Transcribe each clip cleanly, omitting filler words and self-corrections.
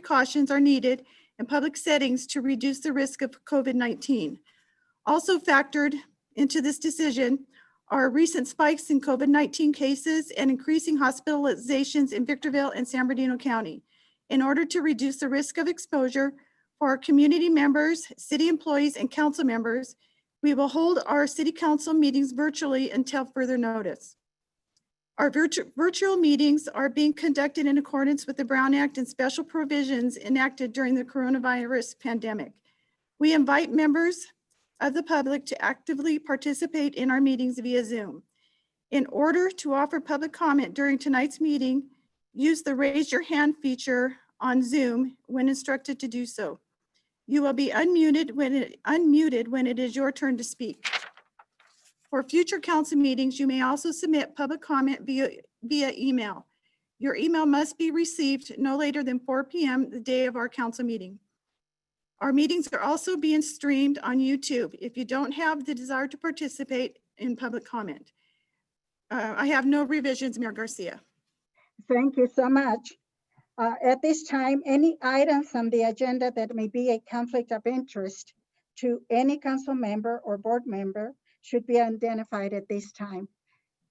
precautions are needed in public settings to reduce the risk of COVID-19. Also factored into this decision are recent spikes in COVID-19 cases and increasing hospitalizations in Victorville and San Bernardino County. In order to reduce the risk of exposure for our community members, city employees, and council members, we will hold our city council meetings virtually until further notice. Our virtual meetings are being conducted in accordance with the Brown Act and special provisions enacted during the coronavirus pandemic. We invite members of the public to actively participate in our meetings via Zoom. In order to offer public comment during tonight's meeting, use the raise your hand feature on Zoom when instructed to do so. You will be unmuted when it is your turn to speak. For future council meetings, you may also submit public comment via email. Your email must be received no later than 4 p.m. the day of our council meeting. Our meetings are also being streamed on YouTube if you don't have the desire to participate in public comment. I have no revisions, Mayor Garcia. Thank you so much. At this time, any items on the agenda that may be a conflict of interest to any council member or board member should be identified at this time.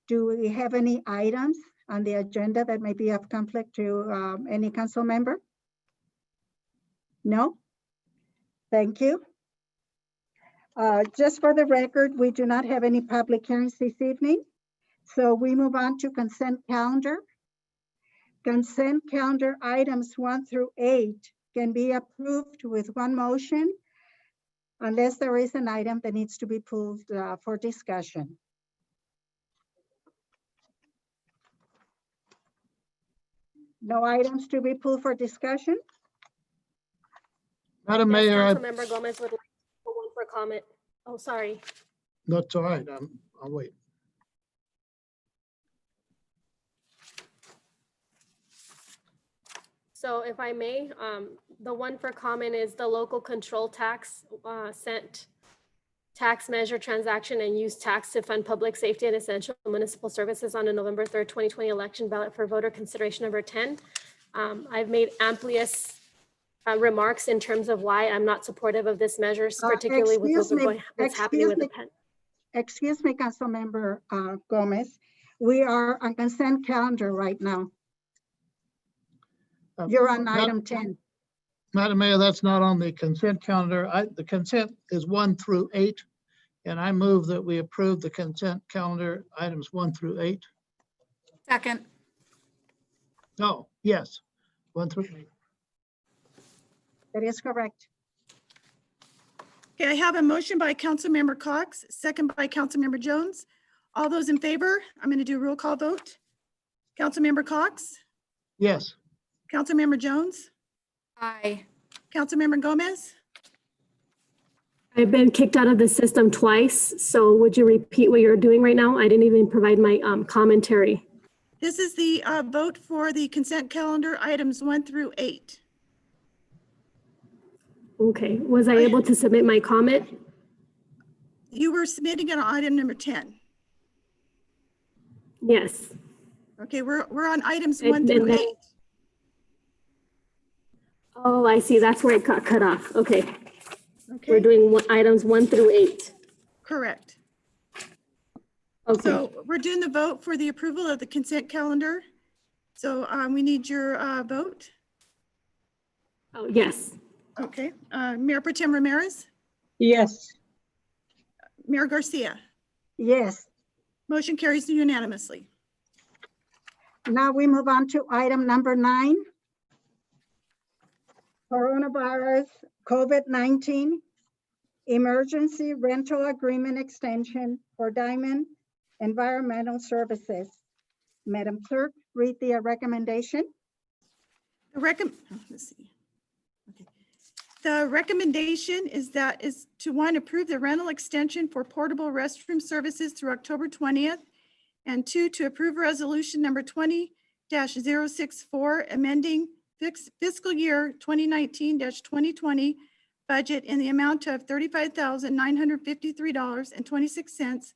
Do we have any items on the agenda that may be of conflict to any council member? No? Thank you. Just for the record, we do not have any public hearings this evening. So we move on to consent calendar. Consent calendar items 1 through 8 can be approved with one motion unless there is an item that needs to be pulled for discussion. No items to be pulled for discussion? Madam Mayor, Councilmember Gomez would like one for comment. Oh, sorry. that's all right. I'll wait. So if I may, the one for comment is the local control tax sent tax measure transaction and use tax to fund public safety and essential municipal services on a November 3rd, 2020 election ballot for voter consideration number 10. I've made amplious remarks in terms of why I'm not supportive of this measure, particularly with what's happening with the pen. Excuse me, Councilmember Gomez. We are on consent calendar right now. You're on item 10. Madam Mayor, that's not on the consent calendar. The consent is 1 through 8, and I move that we approve the consent calendar items 1 through 8. Second. No, yes, 1 through 8. That is correct. Okay, I have a motion by Councilmember Cox, second by Councilmember Jones. All those in favor, I'm going to do a roll call vote. Councilmember Cox, Yes. Councilmember Jones, Aye. Councilmember Gomez, I've been kicked out of the system twice, so would you repeat what you're doing right now? I didn't even provide my commentary. this is the vote for the consent calendar items 1 through 8. Okay, was I able to submit my comment? You were submitting it on item number 10. Yes. Okay, we're on items 1 through 8. Oh, I see. That's where it got cut off. Okay. Okay, We're doing items 1 through 8. correct. Okay. So we're doing the vote for the approval of the consent calendar. So we need your vote. Oh, yes. Okay, Mayor Pro Tem Ramirez, Yes. Mayor Garcia, Yes. motion carries unanimously. Now we move on to item number 9. Coronavirus COVID-19 emergency rental agreement extension for Diamond Environmental Services. Madam Clerk, read the recommendation. Let's see. Okay. The recommendation is to one, approve the rental extension for portable restroom services through October 20th, and 2, to approve resolution number 20-064, amending fiscal year 2019-2020 budget in the amount of $35,953.26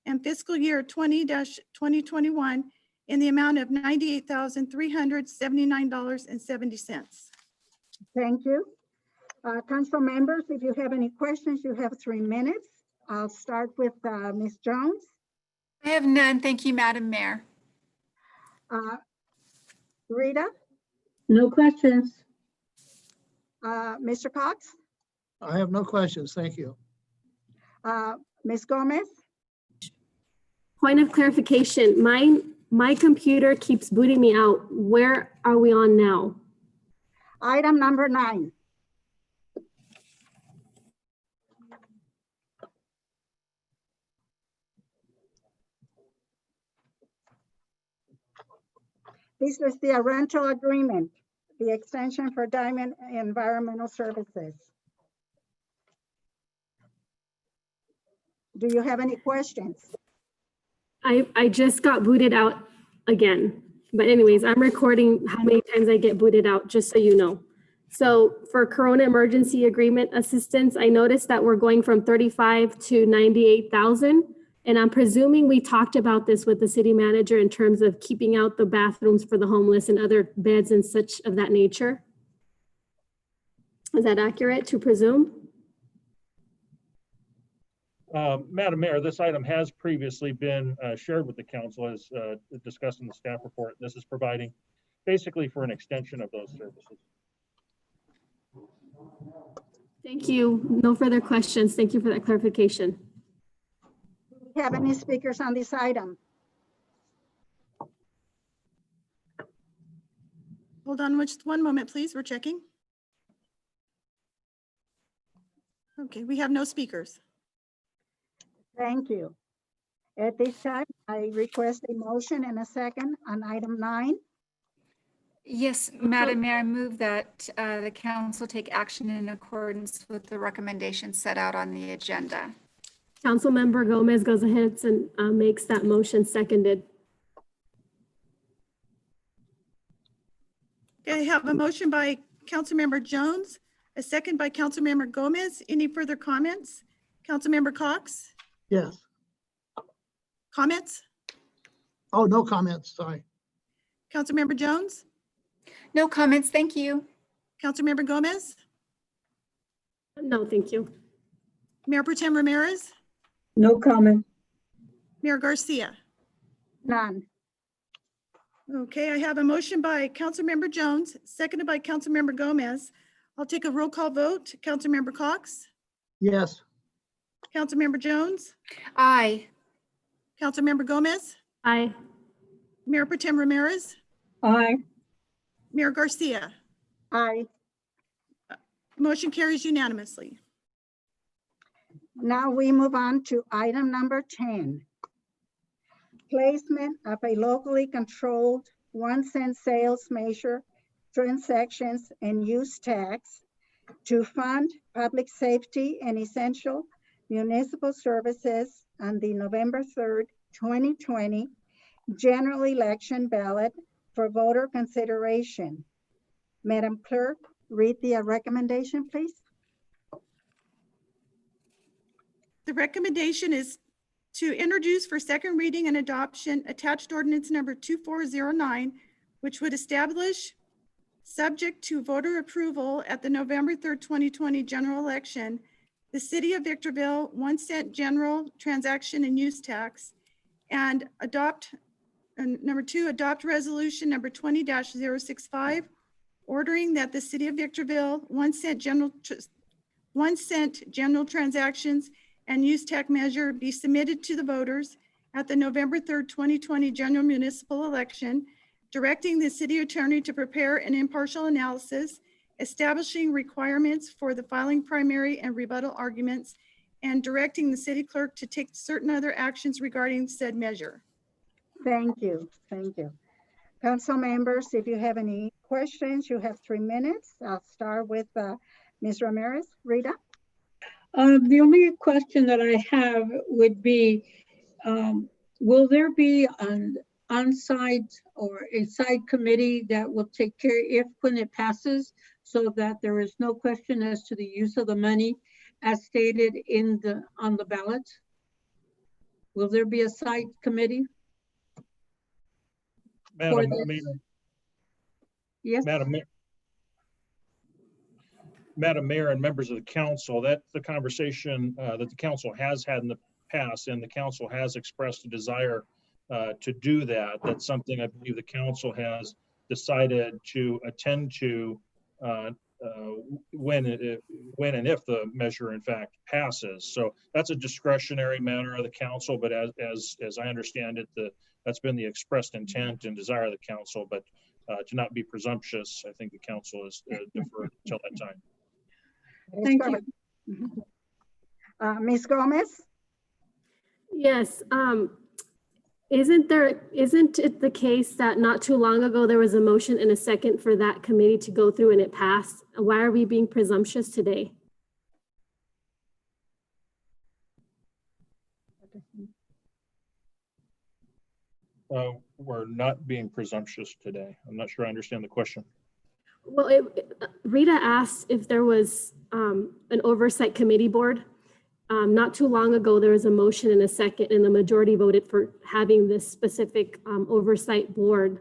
and fiscal year 20-2021 in the amount of $98,379.70. Thank you. Council members, if you have any questions, you have 3 minutes. I'll start with Ms. Jones. I have none. Thank you, Madam Mayor. Rita, No questions. Mr. Cox, I have no questions. Thank you. Ms. Gomez, Point of clarification, my computer keeps booting me out. Where are we on now? item number 9. This is the rental agreement, the extension for Diamond Environmental Services. Do you have any questions? I just got booted out again. But anyways, I'm recording how many times I get booted out, just so you know. So for Corona Emergency Agreement Assistance, I noticed that we're going from 35 to 98,000. And I'm presuming we talked about this with the city manager in terms of keeping out the bathrooms for the homeless and other beds and such of that nature. Is that accurate to presume? Madam Mayor, this item has previously been shared with the council as discussed in the staff report. This is providing basically for an extension of those services. Thank you. No further questions. Thank you for that clarification. Do you have any speakers on this item? Hold on just one moment, please. We're checking. Okay, we have no speakers. Thank you. At this time, I request a motion and a second on item 9. Yes, Madam Mayor, I move that the council take action in accordance with the recommendations set out on the agenda. Councilmember Gomez goes ahead and makes that motion, seconded. Okay, I have a motion by Councilmember Jones, a second by Councilmember Gomez. Any further comments? Councilmember Cox, Yes. comments? Oh, no comments. Sorry. Councilmember Jones, No comments, thank you. Councilmember Gomez, No, thank you. Mayor Pro Tem Ramirez, No comment. Mayor Garcia. None. Okay, I have a motion by Councilmember Jones, seconded by Councilmember Gomez. I'll take a roll call vote. Councilmember Cox, Yes. Councilmember Jones, Aye. Councilmember Gomez, Aye. Mayor Pro Tem Ramirez, Aye. Mayor Garcia. Aye. Motion carries unanimously. Now we move on to item number 10. Placement of a locally controlled 1-cent sales measure, transactions and use tax to fund public safety and essential municipal services on the November 3rd, 2020 general election ballot for voter consideration. Madam Clerk, read the recommendation, please. The recommendation is to introduce for second reading and adoption attached ordinance number 2409, which would establish, subject to voter approval at the November 3rd, 2020 general election, the City of Victorville 1-cent general transaction and use tax, and number 2, adopt resolution number 20-065, ordering that the City of Victorville 1-cent general transactions and use tax measure be submitted to the voters at the November 3rd, 2020 general municipal election, directing the city attorney to prepare an impartial analysis, establishing requirements for the filing primary and rebuttal arguments, and directing the city clerk to take certain other actions regarding said measure. Thank you. Thank you. Council members, if you have any questions, you have 3 minutes. I'll start with Ms. Ramirez. Rita? The only question that I have would be, will there be an on-site or a side committee that will take care when it passes, so that there is no question as to the use of the money as stated on the ballot? Will there be a side committee? Madam this- Mayor, Yes. Madam Mayor, Madam Mayor and members of the council, that's the conversation that the council has had in the past, and the council has expressed a desire to do that. That's something I believe the council has decided to attend to when and if the measure in fact passes. So that's a discretionary matter of the council, but as I understand it, that's been the expressed intent and desire of the council. But to not be presumptuous, I think the council is deferred until that time. Thank you. Ms. Gomez? Yes, isn't it the case that not too long ago, there was a motion and a second for that committee to go through and it passed? Why are we being presumptuous today? We're not being presumptuous today. I'm not sure I understand the question. Well, Rita asked if there was an oversight committee board. Not too long ago, there was a motion and a second, and the majority voted for having this specific oversight board.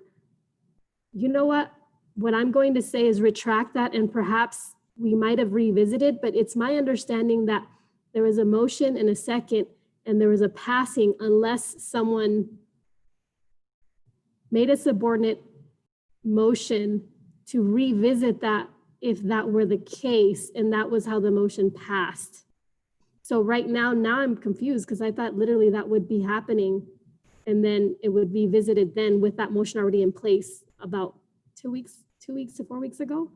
You know what? What I'm going to say is retract that, and perhaps we might have revisited, but it's my understanding that there was a motion and a second, and there was a passing unless someone made a subordinate motion to revisit that if that were the case, and that was how the motion passed. So right now I'm confused because I thought literally that would be happening and then it would be visited then with that motion already in place about 2 weeks to 4 weeks ago.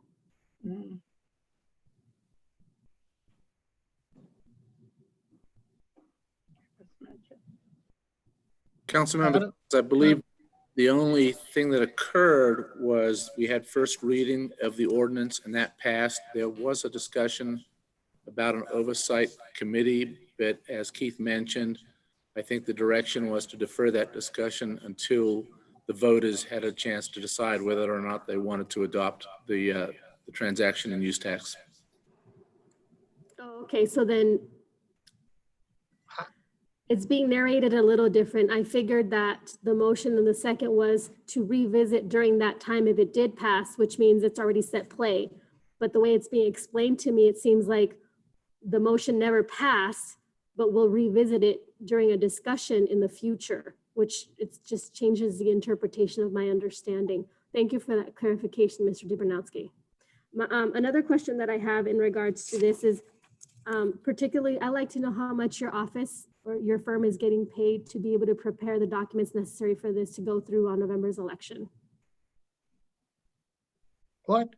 Councilmember, I believe the only thing that occurred was we had first reading of the ordinance and that passed. There was a discussion about an oversight committee, but as Keith mentioned, I think the direction was to defer that discussion until the voters had a chance to decide whether or not they wanted to adopt the transaction and use tax. Oh, okay, so then it's being narrated a little different. I figured that the motion and the second was to revisit during that time if it did pass, which means it's already set play. But the way it's being explained to me, it seems like the motion never passed, but we'll revisit it during a discussion in the future, which it just changes the interpretation of my understanding. Thank you for that clarification, Mr. Dobrowski. Another question that I have in regards to this is, particularly, I'd like to know how much your office or your firm is getting paid to be able to prepare the documents necessary for this to go through on November's election. What?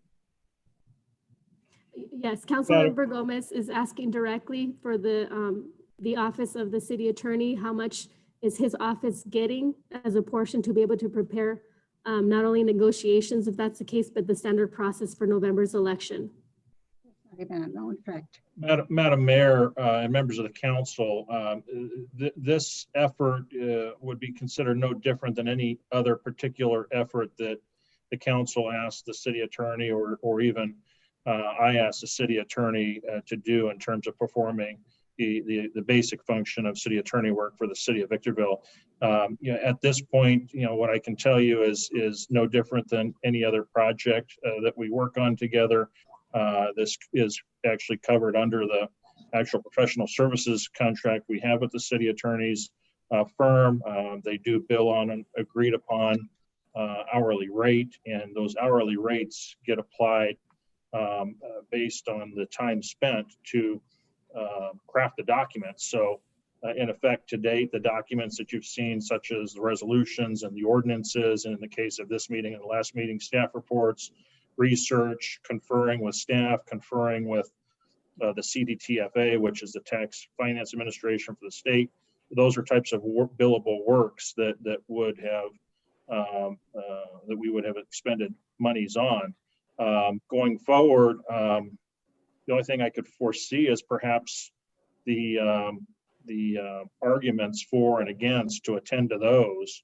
Yes, Councilmember Gomez is asking directly for the office of the city attorney. How much is his office getting as a portion to be able to prepare not only negotiations, if that's the case, but the standard process for November's election? No, in fact. Madam Mayor and members of the council, this effort would be considered no different than any other particular effort that the council asked the city attorney or even I asked the city attorney to do in terms of performing the basic function of city attorney work for the city of Victorville. At this point, what I can tell you is no different than any other project that we work on together. This is actually covered under the actual professional services contract we have with the city attorney's firm. They do bill on an agreed upon hourly rate, and those hourly rates get applied based on the time spent to craft the documents. So in effect, to date, the documents that you've seen, such as the resolutions and the ordinances, and in the case of this meeting and the last meeting, staff reports, research, conferring with staff, conferring with the CDTFA, which is the Tax Finance Administration for the state. Those are types of billable works that would have that we would have expended monies on. Going forward, the only thing I could foresee is perhaps the arguments for and against to attend to those.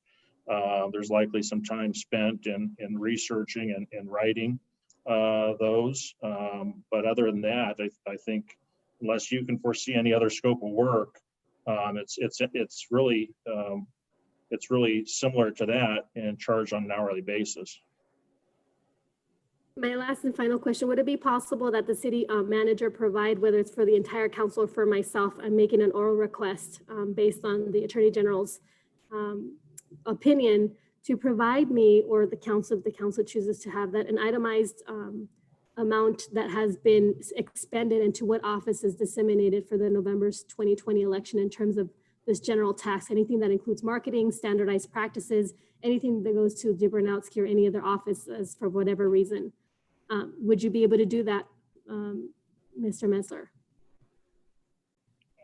There's likely some time spent in researching and writing those. But other than that, I think unless you can foresee any other scope of work, it's really similar to that and charged on an hourly basis. My last and final question, would it be possible that the city manager provide, whether it's for the entire council or for myself, I'm making an oral request based on the Attorney General's opinion, to provide me, or the council, if the council chooses to have that, an itemized amount that has been expended and to what office is disseminated for the November 2020 election in terms of this general tax, anything that includes marketing, standardized practices, anything that goes to Jabronowski or any other offices for whatever reason. Would you be able to do that, Mr. Mesler?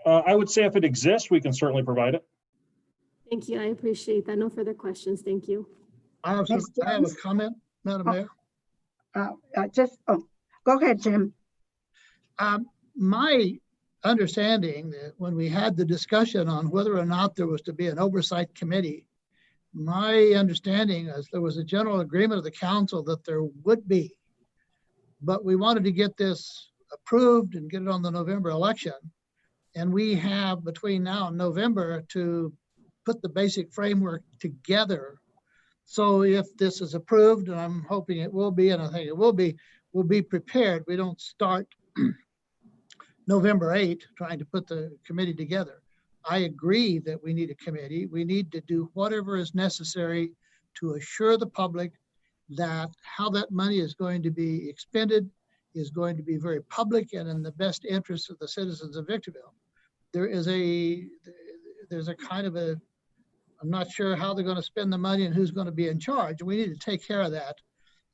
I would say if it exists, we can certainly provide it. Thank you. I appreciate that. No further questions. Thank you. I have a comment, Madam Mayor. Go ahead, Jim. My understanding that when we had the discussion on whether or not there was to be an oversight committee, my understanding is there was a general agreement of the council that there would be, but we wanted to get this approved and get it on the November election. And we have between now and November to put the basic framework together. So if this is approved, and I'm hoping it will be, and I think it will be, we'll be prepared. We don't start November 8th trying to put the committee together. I agree that we need a committee. We need to do whatever is necessary to assure the public that how that money is going to be expended is going to be very public and in the best interest of the citizens of Victorville. There's a kind of a, I'm not sure how they're going to spend the money and who's going to be in charge. We need to take care of that.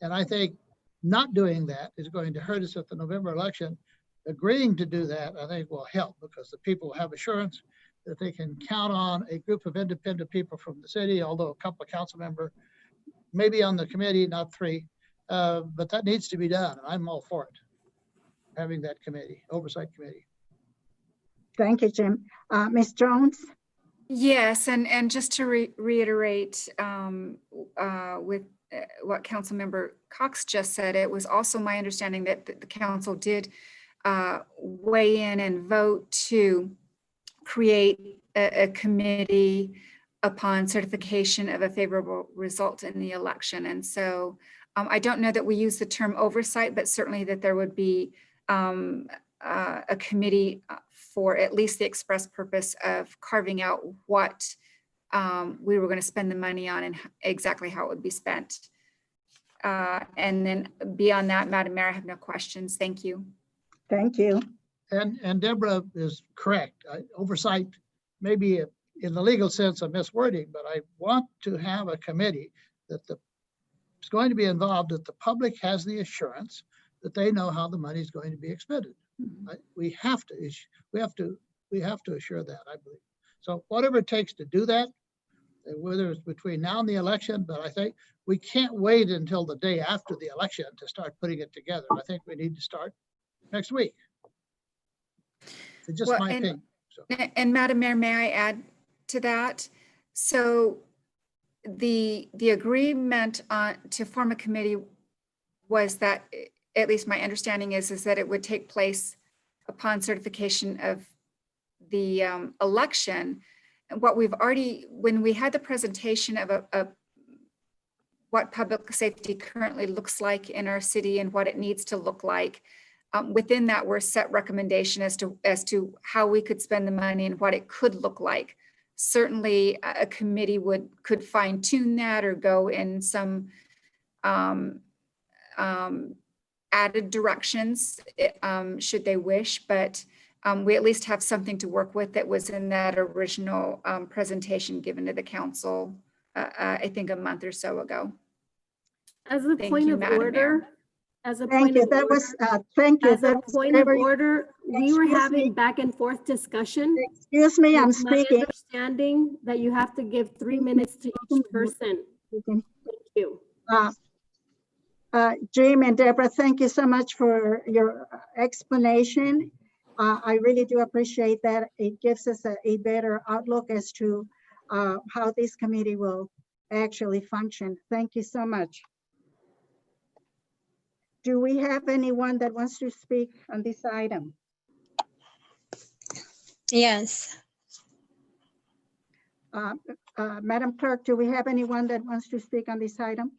And I think not doing that is going to hurt us at the November election. Agreeing to do that, I think, will help because the people have assurance that they can count on a group of independent people from the city, although a couple of council members may be on the committee, not three, but that needs to be done. I'm all for it, having that committee, oversight committee. Thank you, Jim. Ms. Jones? Yes, and just to reiterate with what Councilmember Cox just said, it was also my understanding that the council did weigh in and vote to create a committee upon certification of a favorable result in the election. And so I don't know that we use the term oversight, but certainly that there would be a committee for at least the express purpose of carving out what we were going to spend the money on and exactly how it would be spent. And then beyond that, Madam Mayor, I have no questions. Thank you. Thank you. And Deborah is correct. Oversight may be in the legal sense a miswording, but I want to have a committee that is going to be involved, that the public has the assurance that they know how the money is going to be expended. We have to assure that, I believe. So whatever it takes to do that, whether it's between now and the election, but I think we can't wait until the day after the election to start putting it together. I think we need to start next week. It's just my opinion. So. And Madam Mayor, may I add to that? So the agreement to form a committee was that, at least my understanding is that it would take place upon certification of the election. And what we've already, when we had the presentation of what public safety currently looks like in our city and what it needs to look like, within that were set recommendation as to how we could spend the money and what it could look like. Certainly a committee could fine tune that or go in some added directions should they wish, but we at least have something to work with that was in that original presentation given to the council, I think a month or so ago. As a point of order, Thank you. That was, thank you. As a point of order, we were having back and forth discussion. Excuse me, I'm It's my speaking. understanding that you have to give 3 minutes to each person. Thank you. Jim and Deborah, thank you so much for your explanation. I really do appreciate that. It gives us a better outlook as to how this committee will actually function. Thank you so much. Do we have anyone that wants to speak on this item? Yes. Madam Clerk, do we have anyone that wants to speak on this item?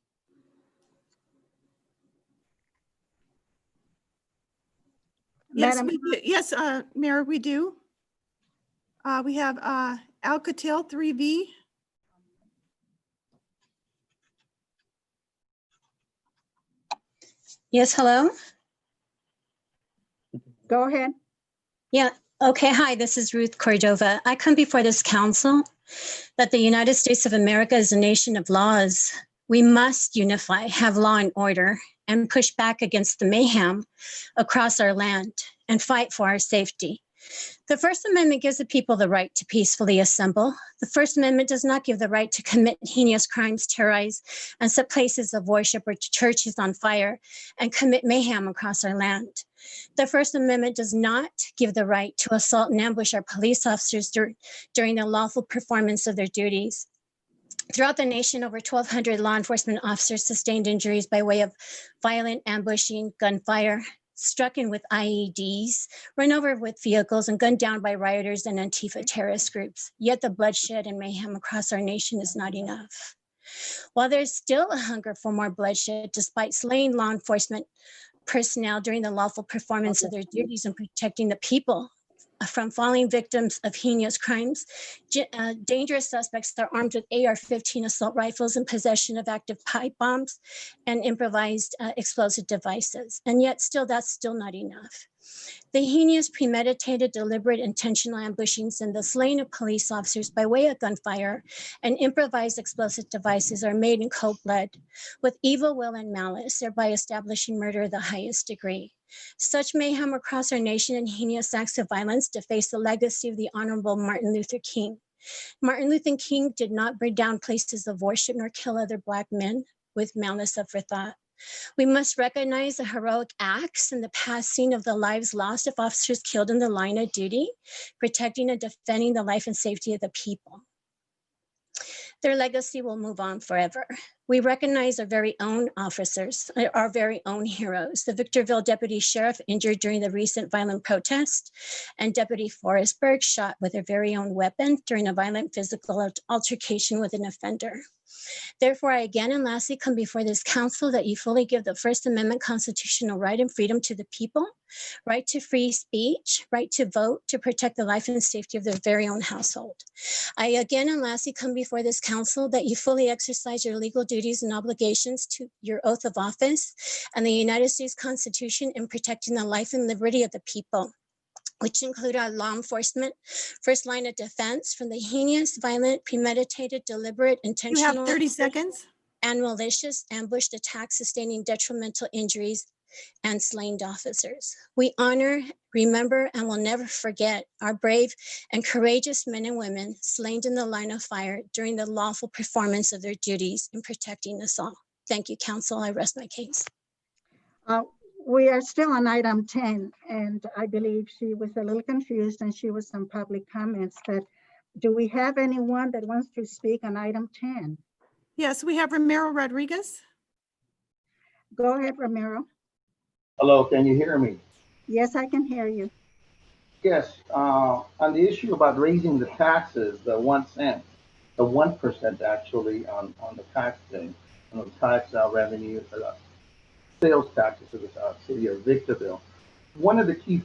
Yes, Madam, we do. Yes, Mayor, we do. We have Alcatel 3V. Yes, hello? go ahead. Yeah, okay, hi, this is Ruth Cordova. I come before this council that the United States of America is a nation of laws. We must unify, have law and order, and push back against the mayhem across our land and fight for our safety. The First Amendment gives the people the right to peacefully assemble. The First Amendment does not give the right to commit heinous crimes, terrorize, and set places of worship or churches on fire and commit mayhem across our land. The First Amendment does not give the right to assault and ambush our police officers during the lawful performance of their duties. Throughout the nation, over 1,200 law enforcement officers sustained injuries by way of violent ambushing, gunfire, struck in with IEDs, run over with vehicles, and gunned down by rioters and Antifa terrorist groups. Yet the bloodshed and mayhem across our nation is not enough. While there's still a hunger for more bloodshed, despite slaying law enforcement personnel during the lawful performance of their duties and protecting the people from falling victims of heinous crimes, dangerous suspects are armed with AR-15 assault rifles in possession of active pipe bombs and improvised explosive devices. And yet still, that's still not enough. The heinous, premeditated, deliberate, intentional ambushings and the slaying of police officers by way of gunfire and improvised explosive devices are made in cold blood with evil will and malice, thereby establishing murder of the highest degree. Such mayhem across our nation and heinous acts of violence deface the legacy of the Honorable Martin Luther King. Martin Luther King did not burn down places of worship nor kill other Black men with malice aforethought. We must recognize the heroic acts and the passing of the lives lost of officers killed in the line of duty, protecting and defending the life and safety of the people. Their legacy will move on forever. We recognize our very own officers, our very own heroes, the Victorville Deputy Sheriff injured during the recent violent protest, and Deputy Forrestberg shot with their very own weapon during a violent physical altercation with an offender. Therefore, I again and lastly come before this council that you fully give the First Amendment constitutional right and freedom to the people, right to free speech, right to vote, to protect the life and safety of their very own household. I again and lastly come before this council that you fully exercise your legal duties and obligations to your oath of office and the United States Constitution in protecting the life and liberty of the people, which include our law enforcement, first line of defense from the heinous, violent, premeditated, deliberate, You intentional, have 30 seconds. and malicious ambushed attacks sustaining detrimental injuries and slain officers. We honor, remember, and will never forget our brave and courageous men and women slain in the line of fire during the lawful performance of their duties in protecting us all. Thank you, counsel. I rest my case. We are still on item 10, and I believe she was a little confused and she was some public comments. But do we have anyone that wants to speak on item 10? Yes, we have Ramiro Rodriguez. Go ahead, Ramiro. Hello, can you hear me? Yes, I can hear you. Yes, on the issue about raising the taxes, the 1 cent, the 1% actually on the tax thing, on the tax revenue, sales taxes to the city of Victorville. One of the key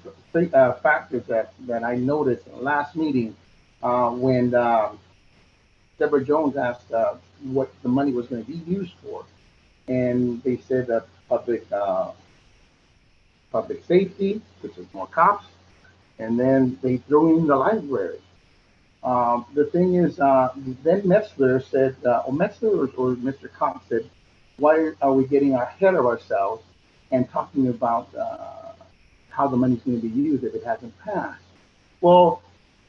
factors that I noticed in the last meeting when Deborah Jones asked what the money was going to be used for, and they said that public safety, which is more cops, and then they threw in the library. The thing is, then Metzler said, or Metzler or Mr. Cox said, why are we getting ahead of ourselves and talking about how the money's going to be used if it hasn't passed? Well,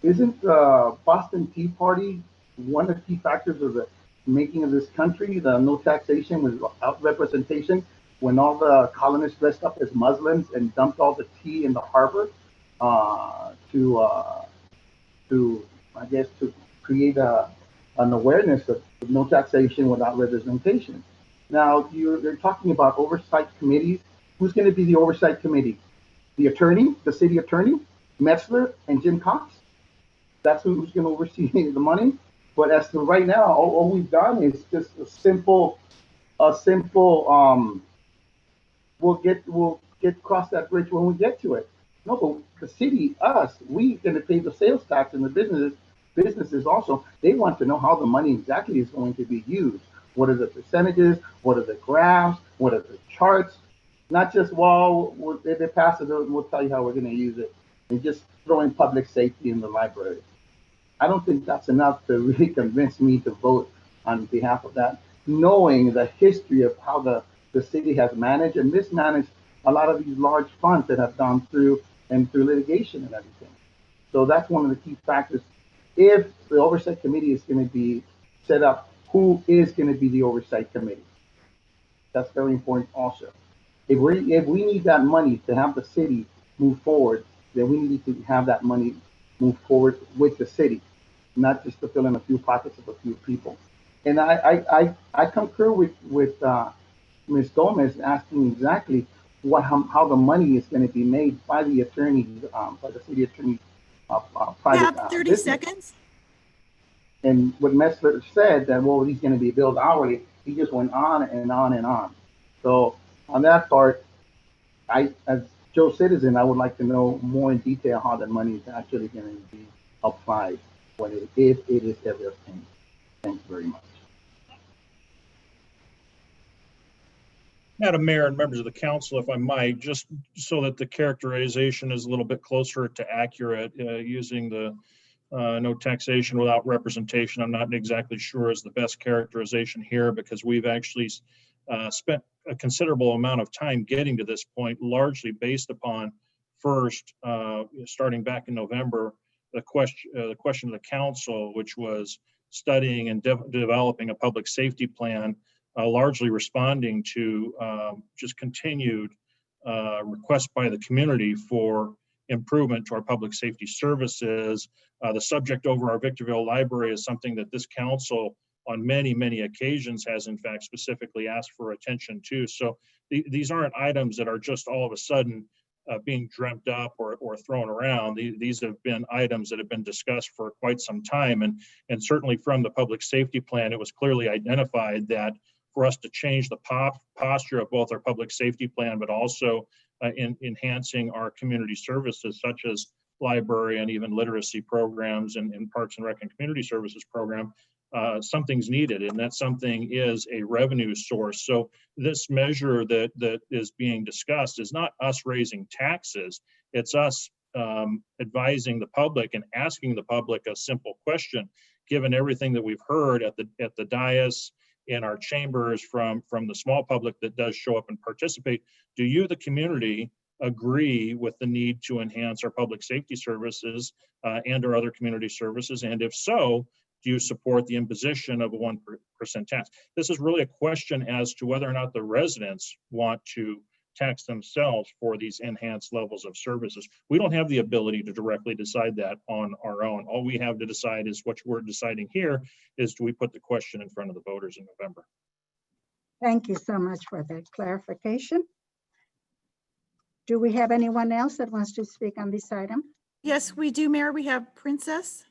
isn't the Boston Tea Party one of the key factors of the making of this country, the no taxation without representation, when all the colonists dressed up as Muslims and dumped all the tea in the harbor to I guess, to create an awareness of no taxation without representation. Now, you're talking about oversight committees. Who's going to be the oversight committee? The attorney, the city attorney, Metzler, and Jim Cox? That's who's going to oversee the money. But as to right now, all we've done is just a simple we'll get cross that bridge when we get to it. No, but the city, us, we gonna pay the sales tax, and the businesses also, they want to know how the money exactly is going to be used. What are the percentages? What are the graphs? What are the charts? Not just, well, if they pass it, we'll tell you how we're gonna use it, and just throwing public safety in the library. I don't think that's enough to really convince me to vote on behalf of that, knowing the history of how the city has managed and mismanaged a lot of these large funds that have gone through and through litigation and everything. So that's one of the key factors. If the oversight committee is going to be set up, who is going to be the oversight committee? That's very important also. If we need that money to have the city move forward, then we need to have that money move forward with the city, not just to fill in a few pockets of a few people. And I concur with Ms. Gomez asking exactly how the money is going to be made by the attorneys, by the city attorney, You private have 30 business. seconds. And what Messler said that, well, he's going to be billed hourly, he just went on and on and on. So on that part, as Joe citizen, I would like to know more in detail how that money is actually going to be applied if it is ever obtained. Thank you very much. Madam Mayor and members of the council, if I might, just so that the characterization is a little bit closer to accurate, using the no taxation without representation, I'm not exactly sure is the best characterization here, because we've actually spent a considerable amount of time getting to this point, largely based upon first, starting back in November, the question of the council, which was studying and developing a public safety plan, largely responding to just continued requests by the community for improvement to our public safety services. The subject over our Victorville Library is something that this council on many, many occasions has in fact specifically asked for attention to. So these aren't items that are just all of a sudden being dreamt up or thrown around. These have been items that have been discussed for quite some time. And certainly from the public safety plan, it was clearly identified that for us to change the posture of both our public safety plan, but also in enhancing our community services such as library and even literacy programs and Parks and Rec and community services program, something's needed, and that something is a revenue source. So this measure that is being discussed is not us raising taxes, it's us advising the public and asking the public a simple question, given everything that we've heard at the dais, in our chambers from the small public that does show up and participate. Do you, the community, agree with the need to enhance our public safety services and our other community services? And if so, do you support the imposition of a 1% tax? This is really a question as to whether or not the residents want to tax themselves for these enhanced levels of services. We don't have the ability to directly decide that on our own. All we have to decide is what we're deciding here is, do we put the question in front of the voters in November? Thank you so much for that clarification. Do we have anyone else that wants to speak on this item? Yes, we do, Mayor. We have Princess.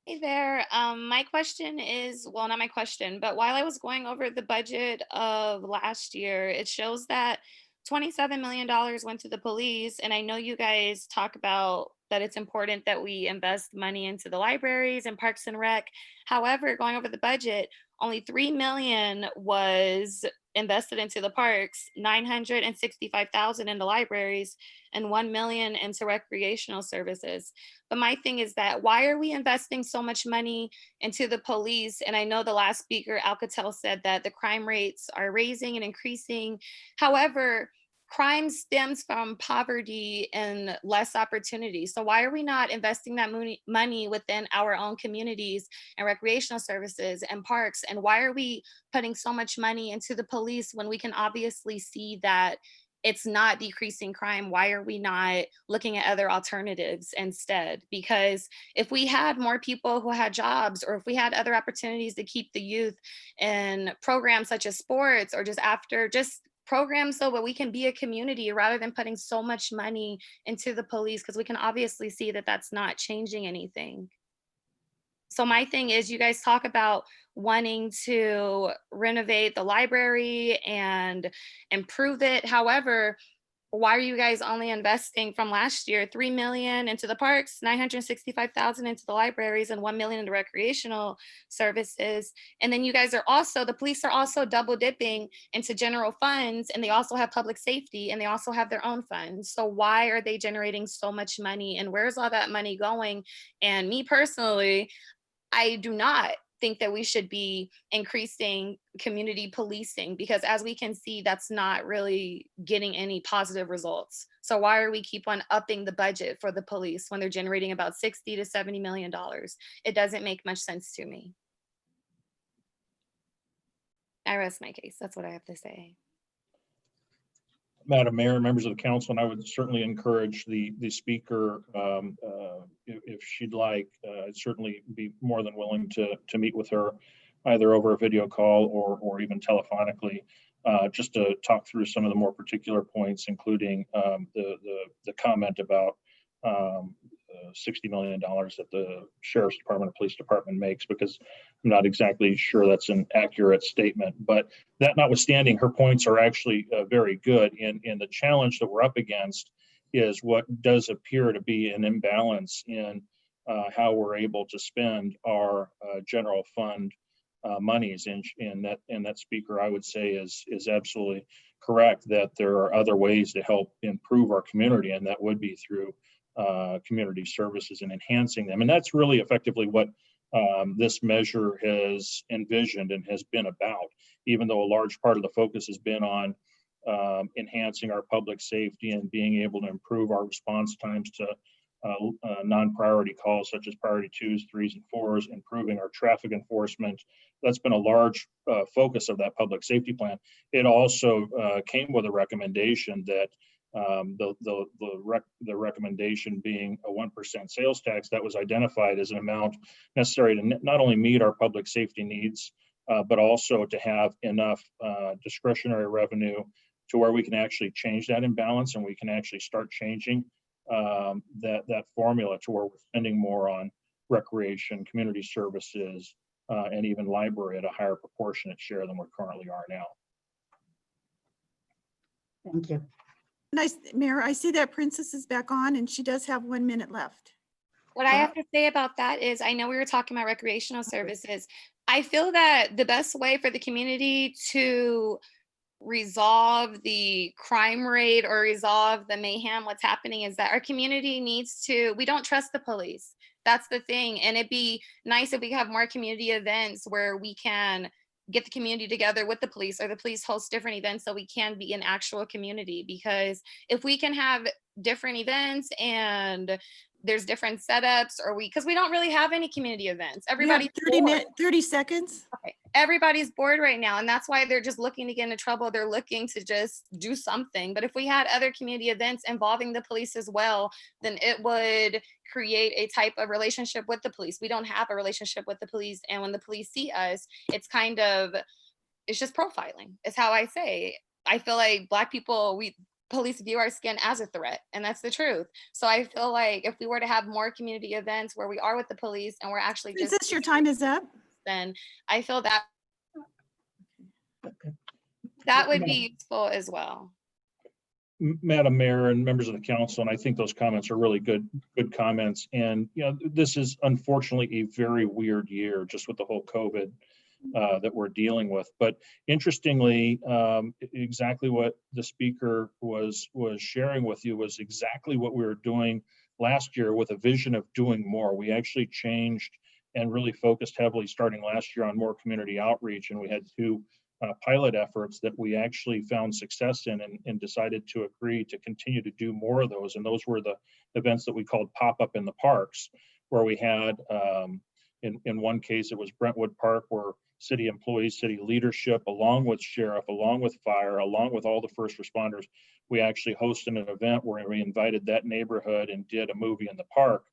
Hey there. My question is, well, not my question, but while I was going over the budget of last year, it shows that $27 million went to the police. And I know you guys talk about that it's important that we invest money into the libraries and Parks and Rec. However, going over the budget, only $3 million was invested into the parks, 965,000 in the libraries, and 1 million into recreational services. But my thing is that, why are we investing so much money into the police? And I know the last speaker, Alcatel, said that the crime rates are raising and increasing. However, crime stems from poverty and less opportunity. So why are we not investing that money within our own communities and recreational services and parks? And why are we putting so much money into the police when we can obviously see that it's not decreasing crime? Why are we not looking at other alternatives instead? Because if we had more people who had jobs, or if we had other opportunities to keep the youth in programs such as sports, or just programs so that we can be a community, rather than putting so much money into the police, because we can obviously see that that's not changing anything. So my thing is, you guys talk about wanting to renovate the library and improve it. However, why are you guys only investing from last year 3 million into the parks, 965,000 into the libraries, and 1 million into recreational services? And then you guys are also, the police are also double dipping into general funds, and they also have public safety, and they also have their own funds. So why are they generating so much money, and where's all that money going? And me personally, I do not think that we should be increasing community policing, because as we can see, that's not really getting any positive results. So why are we keep on upping the budget for the police when they're generating about 60 to 70 million dollars? It doesn't make much sense to me. I rest my case. That's what I have to say. Madam Mayor, members of the council, and I would certainly encourage the speaker, if she'd like, I'd certainly be more than willing to meet with her either over a video call or even telephonically, just to talk through some of the more particular points, including the comment about $60 million that the Sheriff's Department or Police Department makes, because I'm not exactly sure that's an accurate statement. But that notwithstanding, her points are actually very good. And the challenge that we're up against is what does appear to be an imbalance in how we're able to spend our general fund monies. And that speaker, I would say, is absolutely correct that there are other ways to help improve our community, and that would be through community services and enhancing them. And that's really effectively what this measure has envisioned and has been about, even though a large part of the focus has been on enhancing our public safety and being able to improve our response times to non-priority calls such as priority 2s, 3s, and 4s, improving our traffic enforcement. That's been a large focus of that public safety plan. It also came with a recommendation that the recommendation being a 1% sales tax that was identified as an amount necessary to not only meet our public safety needs, but also to have enough discretionary revenue to where we can actually change that imbalance, and we can actually start changing that formula to where we're spending more on recreation, community services, and even library at a higher proportionate share than we currently are now. Thank you. Nice, Mayor. I see that Princess is back on and she does have 1 minute left. What I have to say about that is, I know we were talking about recreational services. I feel that the best way for the community to resolve the crime rate or resolve the mayhem, what's happening, is that our community needs to, we don't trust the police. That's the thing. And it'd be nice if we have more community events where we can get the community together with the police, or the police host different events so we can be an actual community. Because if we can have different events and there's different setups, or because we don't really have any community events. Everybody's 30 seconds. Okay. Everybody's bored right now, and that's why they're just looking to get into trouble. They're looking to just do something. But if we had other community events involving the police as well, then it would create a type of relationship with the police. We don't have a relationship with the police, and when the police see us, it's just profiling, is how I say. I feel like Black people, police view our skin as a threat, and that's the truth. So I feel like if we were to have more community events where we are with the police and we're actually Princess, your time is up. then I feel that that would be useful as well. Madam Mayor and members of the council, and I think those comments are really good comments. And this is unfortunately a very weird year, just with the whole COVID that we're dealing with. But interestingly, exactly what the speaker was sharing with you was exactly what we were doing last year with a vision of doing more. We actually changed and really focused heavily starting last year on more community outreach, and we had 2 pilot efforts that we actually found success in, and decided to agree to continue to do more of those. And those were the events that we called pop-up in the parks, where we had in one case it was Brentwood Park, where city employees, city leadership, along with sheriff, along with fire, along with all the first responders, we actually hosted an event where we invited that neighborhood and did a movie in the park.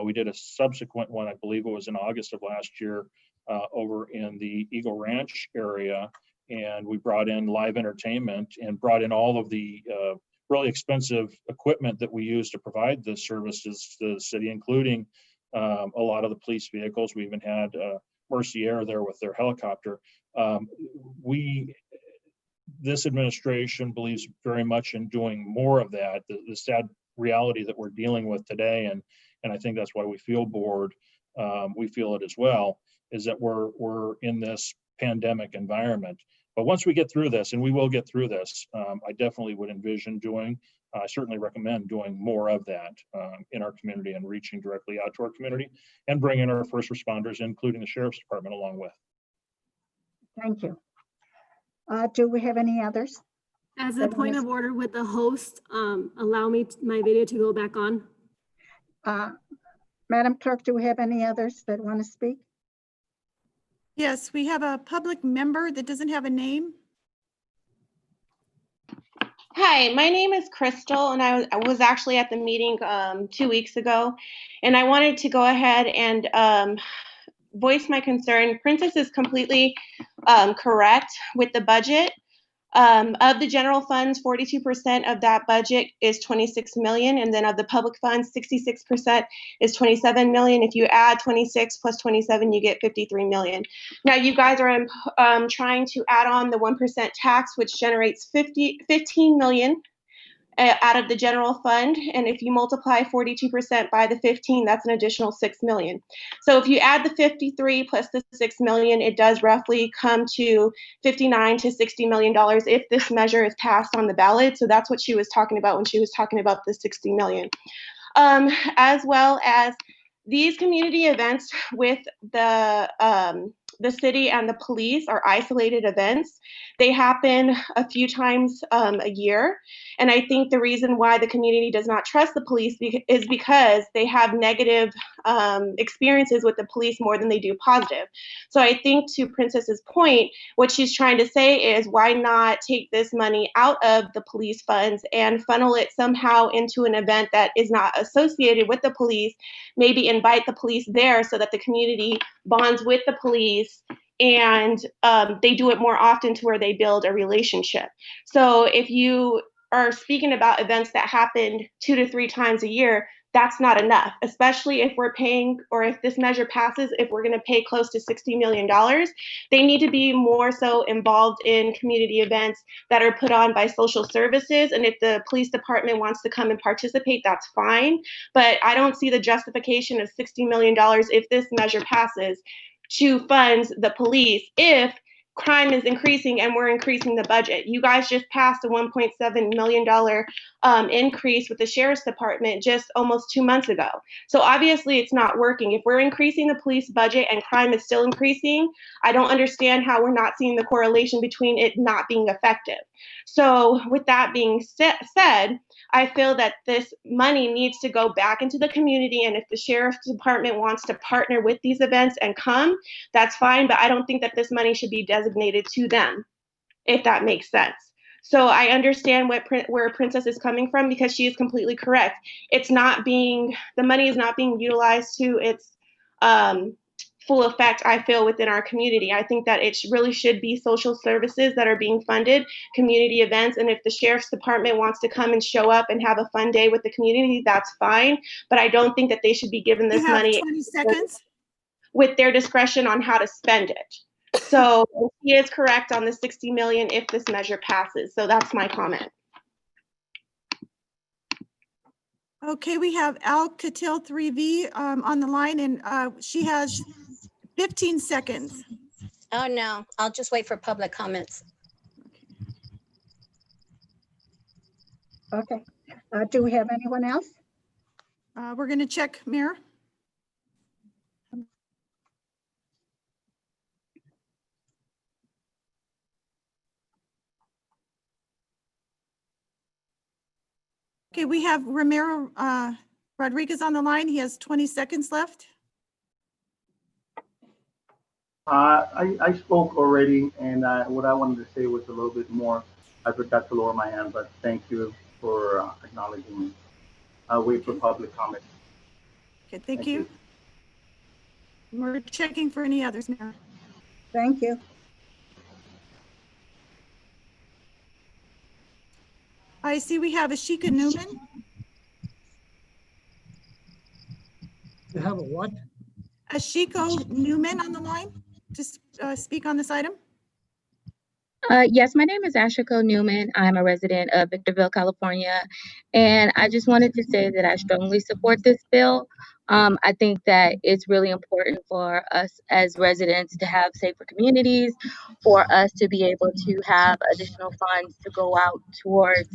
We did a subsequent one, I believe it was in August of last year, over in the Eagle Ranch area, and we brought in live entertainment and brought in all of the really expensive equipment that we use to provide the services to the city, including a lot of the police vehicles. We even had Mercy Air there with their helicopter. this administration believes very much in doing more of that. The sad reality that we're dealing with today, and I think that's why we feel bored. We feel it as well, is that we're in this pandemic environment. But once we get through this, and we will get through this, I definitely would envision doing, I certainly recommend doing more of that in our community and reaching directly out to our community and bringing our first responders, including the Sheriff's Department, along with. Thank you. Do we have any others? As a point of order, with the host, allow me my video to go back on. Madam Clerk, do we have any others that want to speak? Yes, we have a public member that doesn't have a name. Hi, my name is Crystal, and I was actually at the meeting 2 weeks ago, and I wanted to go ahead and voice my concern. Princess is completely correct with the budget. Of the general funds, 42% of that budget is 26 million, and then of the public funds, 66% is 27 million. If you add 26 plus 27, you get 53 million. Now, you guys are trying to add on the 1% tax, which generates 15 million out of the general fund. And if you multiply 42% by the 15, that's an additional 6 million. So if you add the 53 plus the 6 million, it does roughly come to 59 to 60 million dollars if this measure is passed on the ballot. So that's what she was talking about when she was talking about the 60 million. As well as these community events with the city and the police are isolated events. They happen a few times a year. And I think the reason why the community does not trust the police is because they have negative experiences with the police more than they do positive. So I think, to Princess's point, what she's trying to say is, why not take this money out of the police funds and funnel it somehow into an event that is not associated with the police, maybe invite the police there so that the community bonds with the police, and they do it more often to where they build a relationship. So if you are speaking about events that happen 2 to 3 times a year, that's not enough, especially if we're paying, or if this measure passes, if we're going to pay close to $60 million. They need to be more so involved in community events that are put on by social services. And if the police department wants to come and participate, that's fine. But I don't see the justification of $60 million if this measure passes to fund the police if crime is increasing and we're increasing the budget. You guys just passed a $1.7 million increase with the Sheriff's Department just almost 2 months ago. So obviously it's not working. If we're increasing the police budget and crime is still increasing, I don't understand how we're not seeing the correlation between it not being effective. So with that being said, I feel that this money needs to go back into the community, and if the Sheriff's Department wants to partner with these events and come, that's fine, but I don't think that this money should be designated to them, if that makes sense. So I understand where Princess is coming from, because she is completely correct. The money is not being utilized to its full effect, I feel, within our community. I think that it really should be social services that are being funded, community events, and if the Sheriff's Department wants to come and show up and have a fun day with the community, that's fine. But I don't think that they should be given this money 20 seconds. with their discretion on how to spend it. So he is correct on the 60 million if this measure passes. So that's my comment. Okay, we have Alcatel 3V on the line, and she has 15 seconds. Oh, no, I'll just wait for public comments. Okay. Do we have anyone else? We're going to check, Mayor. Okay, we have Romero Rodriguez on the line. He has 20 seconds left. I spoke already, and what I wanted to say was a little bit more. I forgot to lower my hand, but thank you for acknowledging me. I'll wait for public comment. Okay, thank you. We're checking for any others, Mayor. Thank you. I see we have Ashika Newman. You have a what? Ashiko Newman on the line to speak on this item. Yes, my name is Ashiko Newman. I'm a resident of Victorville, California. And I just wanted to say that I strongly support this bill. I think that it's really important for us as residents to have safer communities, for us to be able to have additional funds to go out towards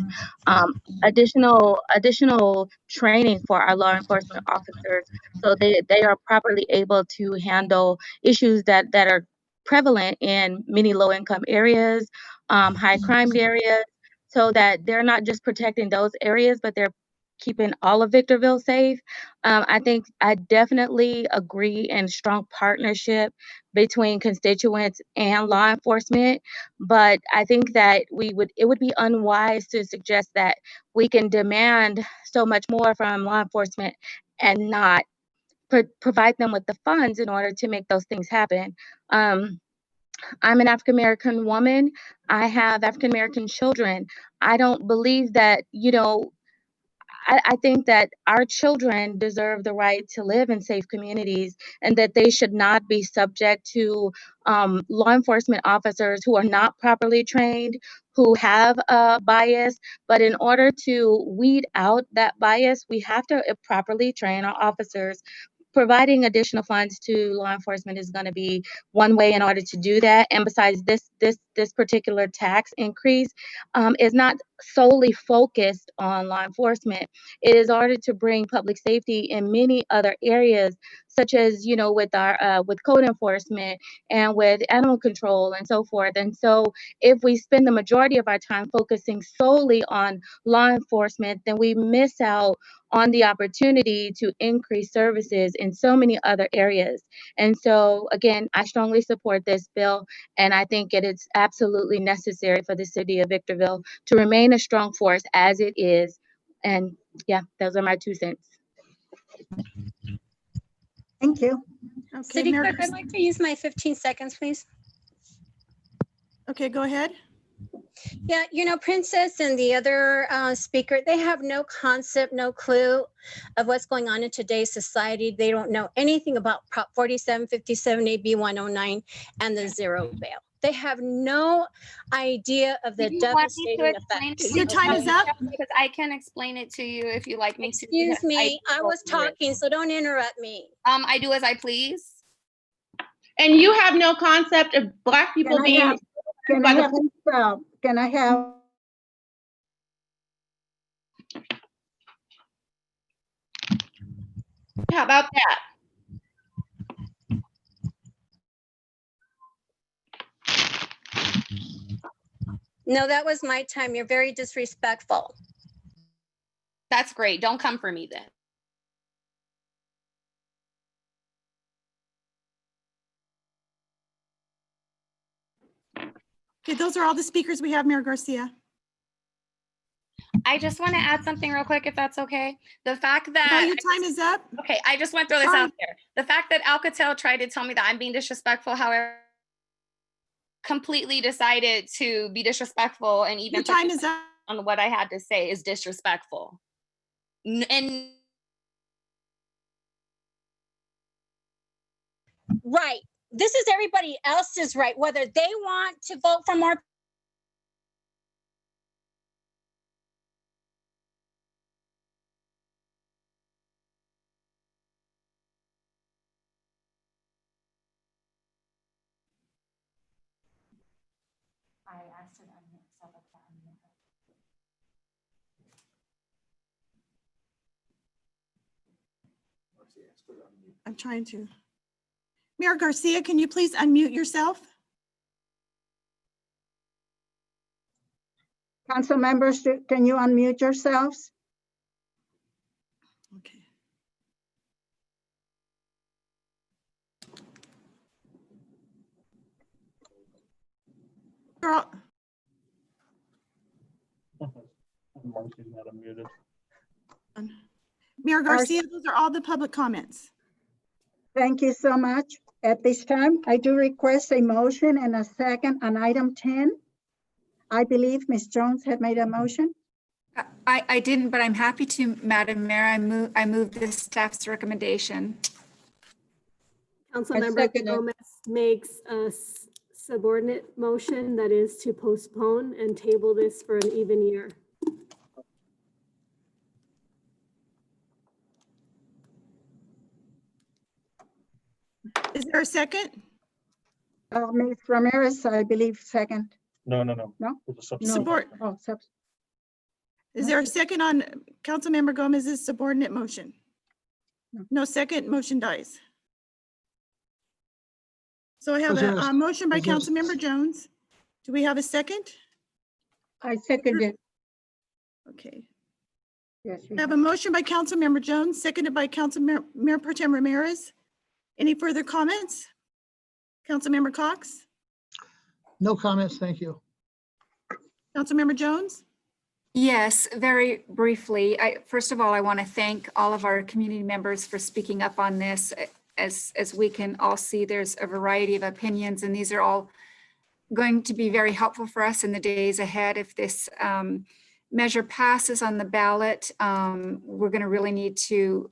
additional training for our law enforcement officers so they are properly able to handle issues that are prevalent in many low-income areas, high crime areas, so that they're not just protecting those areas, but they're keeping all of Victorville safe. I think I definitely agree in strong partnership between constituents and law enforcement, but I think that it would be unwise to suggest that we can demand so much more from law enforcement and not provide them with the funds in order to make those things happen. I'm an African American woman. I have African American children. I don't believe that, I think that our children deserve the right to live in safe communities and that they should not be subject to law enforcement officers who are not properly trained, who have a bias. But in order to weed out that bias, we have to properly train our officers. Providing additional funds to law enforcement is going to be one way in order to do that. And besides, this particular tax increase is not solely focused on law enforcement. It is ordered to bring public safety in many other areas, such as, with our with code enforcement and with animal control and so forth. And so if we spend the majority of our time focusing solely on law enforcement, then we miss out on the opportunity to increase services in so many other areas. And so again, I strongly support this bill, and I think it is absolutely necessary for the city of Victorville to remain a strong force as it is. And yeah, those are my 2 cents. Thank you. Okay, City Mayor Clerk, I'd like to use my 15 seconds, please. Okay, go ahead. Yeah, Princess and the other speaker, they have no concept, no clue of what's going on in today's society. They don't know anything about Prop 4757 AB 109 and the zero bail. They have no idea of the Do you want me to devastating explain effects. to Your you time is up. because I can explain it to you if you like me to. Excuse because me, I do was go through it. talking, so don't interrupt me. I do as I please. And you have no concept of Black people Can I being. have, can I have, can I have, How about that? No, that was my time. You're very disrespectful. That's great. Don't come for me then. Okay, those are all the speakers we have, Mayor Garcia. I just want to add something real quick, if that's okay. The fact No, that your time is up. okay, I just want to throw this out there. The fact that Alcatel tried to tell me that I'm being disrespectful, however, completely decided to be disrespectful and even Your time is up. on what I had to say is disrespectful. And Right. This is everybody else's right, whether they want to vote for more. I asked her to unmute herself. I'm trying to. Mayor Garcia, can you please unmute yourself? council members, can you unmute yourselves? Okay. Girl, Marcy's not unmuted. Mayor Garcia, those are all the public comments. Thank you so much. At this time, I do request a motion and a second on item 10. I believe Ms. Jones had made a motion. I didn't, but I'm happy to, Madam Mayor. I move this staff's recommendation. Councilmember Gomez makes a subordinate motion that is to postpone and table this for an even year. Is there a second? Ms. Ramirez, I believe, second. No. No? For the No. Support. Oh, Is there a second on Councilmember Gomez's subordinate motion? No. No second, motion dies. So I have Was there a a- motion by was there a- Councilmember Jones. Do we have a second? I second it. Okay. yes. I have a motion by Councilmember Jones, seconded by Mayor Pro Tem Ramirez. Any further comments? Councilmember Cox? No comments, thank you. Councilmember Jones? Yes, very briefly. First of all, I want to thank all of our community members for speaking up on this. As we can all see, there's a variety of opinions, and these are all going to be very helpful for us in the days ahead. If this measure passes on the ballot, we're going to really need to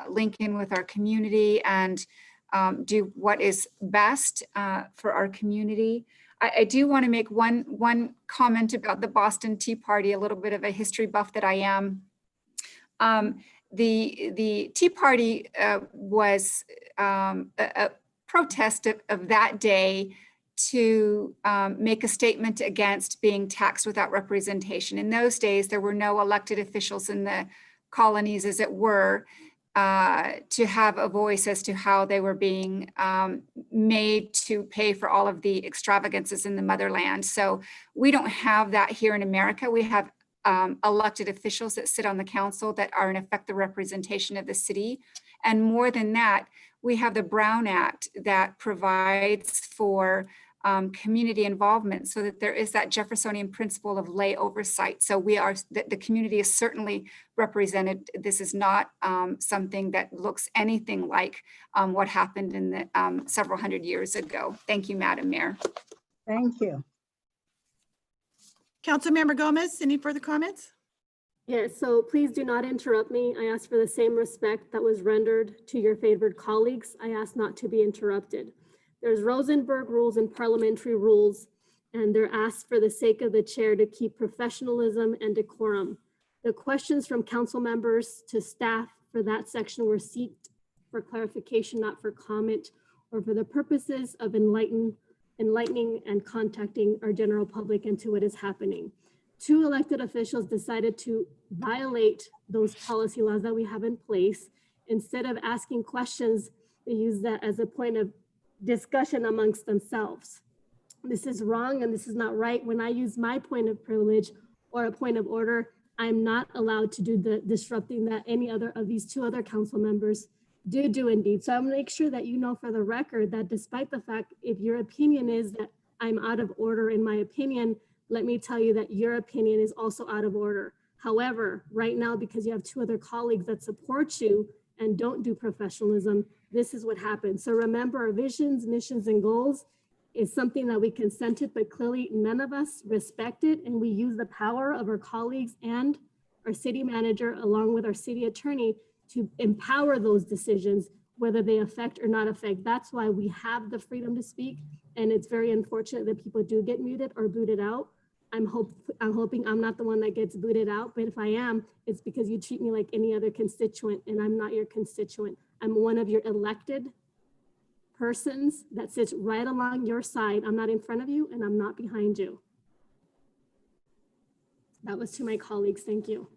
link in with our community and do what is best for our community. I do want to make one comment about the Boston Tea Party, a little bit of a history buff that I am. The Tea Party was a protest of that day to make a statement against being taxed without representation. In those days, there were no elected officials in the colonies, as it were, to have a voice as to how they were being made to pay for all of the extravagances in the motherland. So we don't have that here in America. We have elected officials that sit on the council that are in effect the representation of the city. And more than that, we have the Brown Act that provides for community involvement so that there is that Jeffersonian principle of lay oversight. So the community is certainly represented. This is not something that looks anything like what happened in the several hundred years ago. Thank you, Madam Mayor. Thank you. Councilmember Gomez, any further comments? Yes, so please do not interrupt me. I ask for the same respect that was rendered to your favored colleagues. I ask not to be interrupted. There's Rosenberg rules and parliamentary rules, and they're asked for the sake of the chair to keep professionalism and decorum. The questions from council members to staff for that section were sought for clarification, not for comment, or for the purposes of enlightening and contacting our general public into what is happening. Two elected officials decided to violate those policy laws that we have in place. Instead of asking questions, they use that as a point of discussion amongst themselves. This is wrong and this is not right. When I use my point of privilege or a point of order, I'm not allowed to do the disrupting that any other of these two other council members do indeed. So I'm gonna make sure that you know for the record that despite the fact, if your opinion is that I'm out of order in my opinion, let me tell you that your opinion is also out of order. However, right now, because you have two other colleagues that support you and don't do professionalism, this is what happens. So remember, our visions, missions, and goals is something that we consented, but clearly none of us respect it. And we use the power of our colleagues and our city manager, along with our city attorney, to empower those decisions, whether they affect or not affect. That's why we have the freedom to speak. And it's very unfortunate that people do get muted or booted out. I'm hoping I'm not the one that gets booted out, but if I am, it's because you treat me like any other constituent and I'm not your constituent. I'm one of your elected persons that sits right along your side. I'm not in front of you and I'm not behind you. That was to my colleagues. Thank you.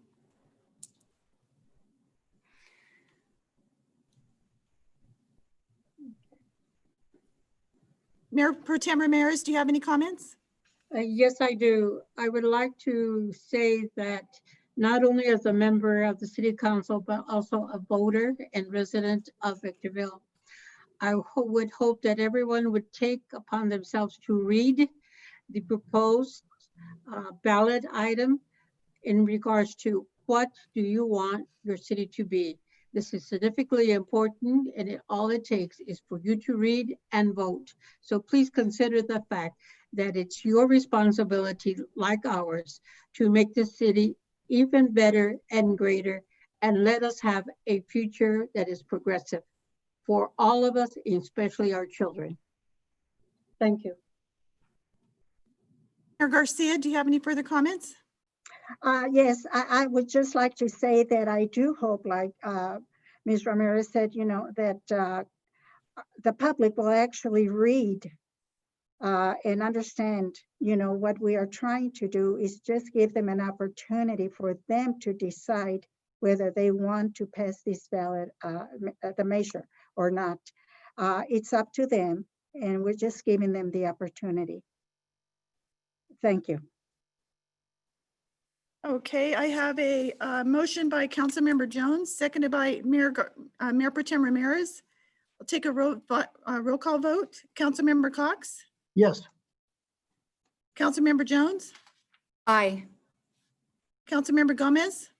Mayor Pro Tem Ramirez, do you have any comments? Yes, I do. I would like to say that not only as a member of the City Council, but also a voter and resident of Victorville, I would hope that everyone would take upon themselves to read the proposed ballot item in regards to what do you want your city to be. This is significantly important, and all it takes is for you to read and vote. So please consider the fact that it's your responsibility, like ours, to make this city even better and greater, and let us have a future that is progressive for all of us, especially our children. Thank you. Mayor Garcia, do you have any further comments? Yes, I would just like to say that I do hope, like Ms. Ramirez said, that the public will actually read and understand, what we are trying to do is just give them an opportunity for them to decide whether they want to pass this ballot, the measure or not. It's up to them, and we're just giving them the opportunity. Thank you. Okay, I have a motion by Councilmember Jones, seconded by Mayor Pro Tem Ramirez. I'll take a roll call vote. Councilmember Cox, Yes. Councilmember Jones, Aye. Councilmember Gomez,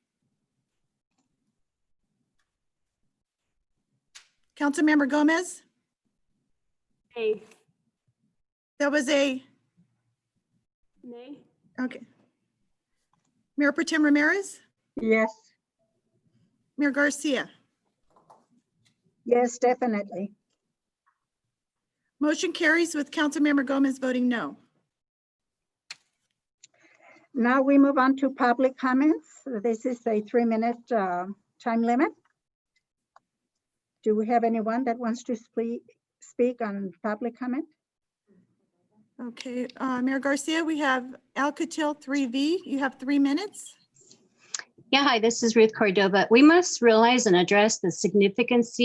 Councilmember Gomez. Nay. That was a, Nay. okay. Mayor Pro Tem Ramirez, Yes. Mayor Garcia. Yes, definitely. Motion carries with Councilmember Gomez voting no. Now we move on to public comments. This is a 3-minute time limit. Do we have anyone that wants to speak on public comment? Okay, Mayor Garcia, we have Alcatel 3V. You have 3 minutes. Yeah, hi, this is Ruth Cordova. We must realize and address the significance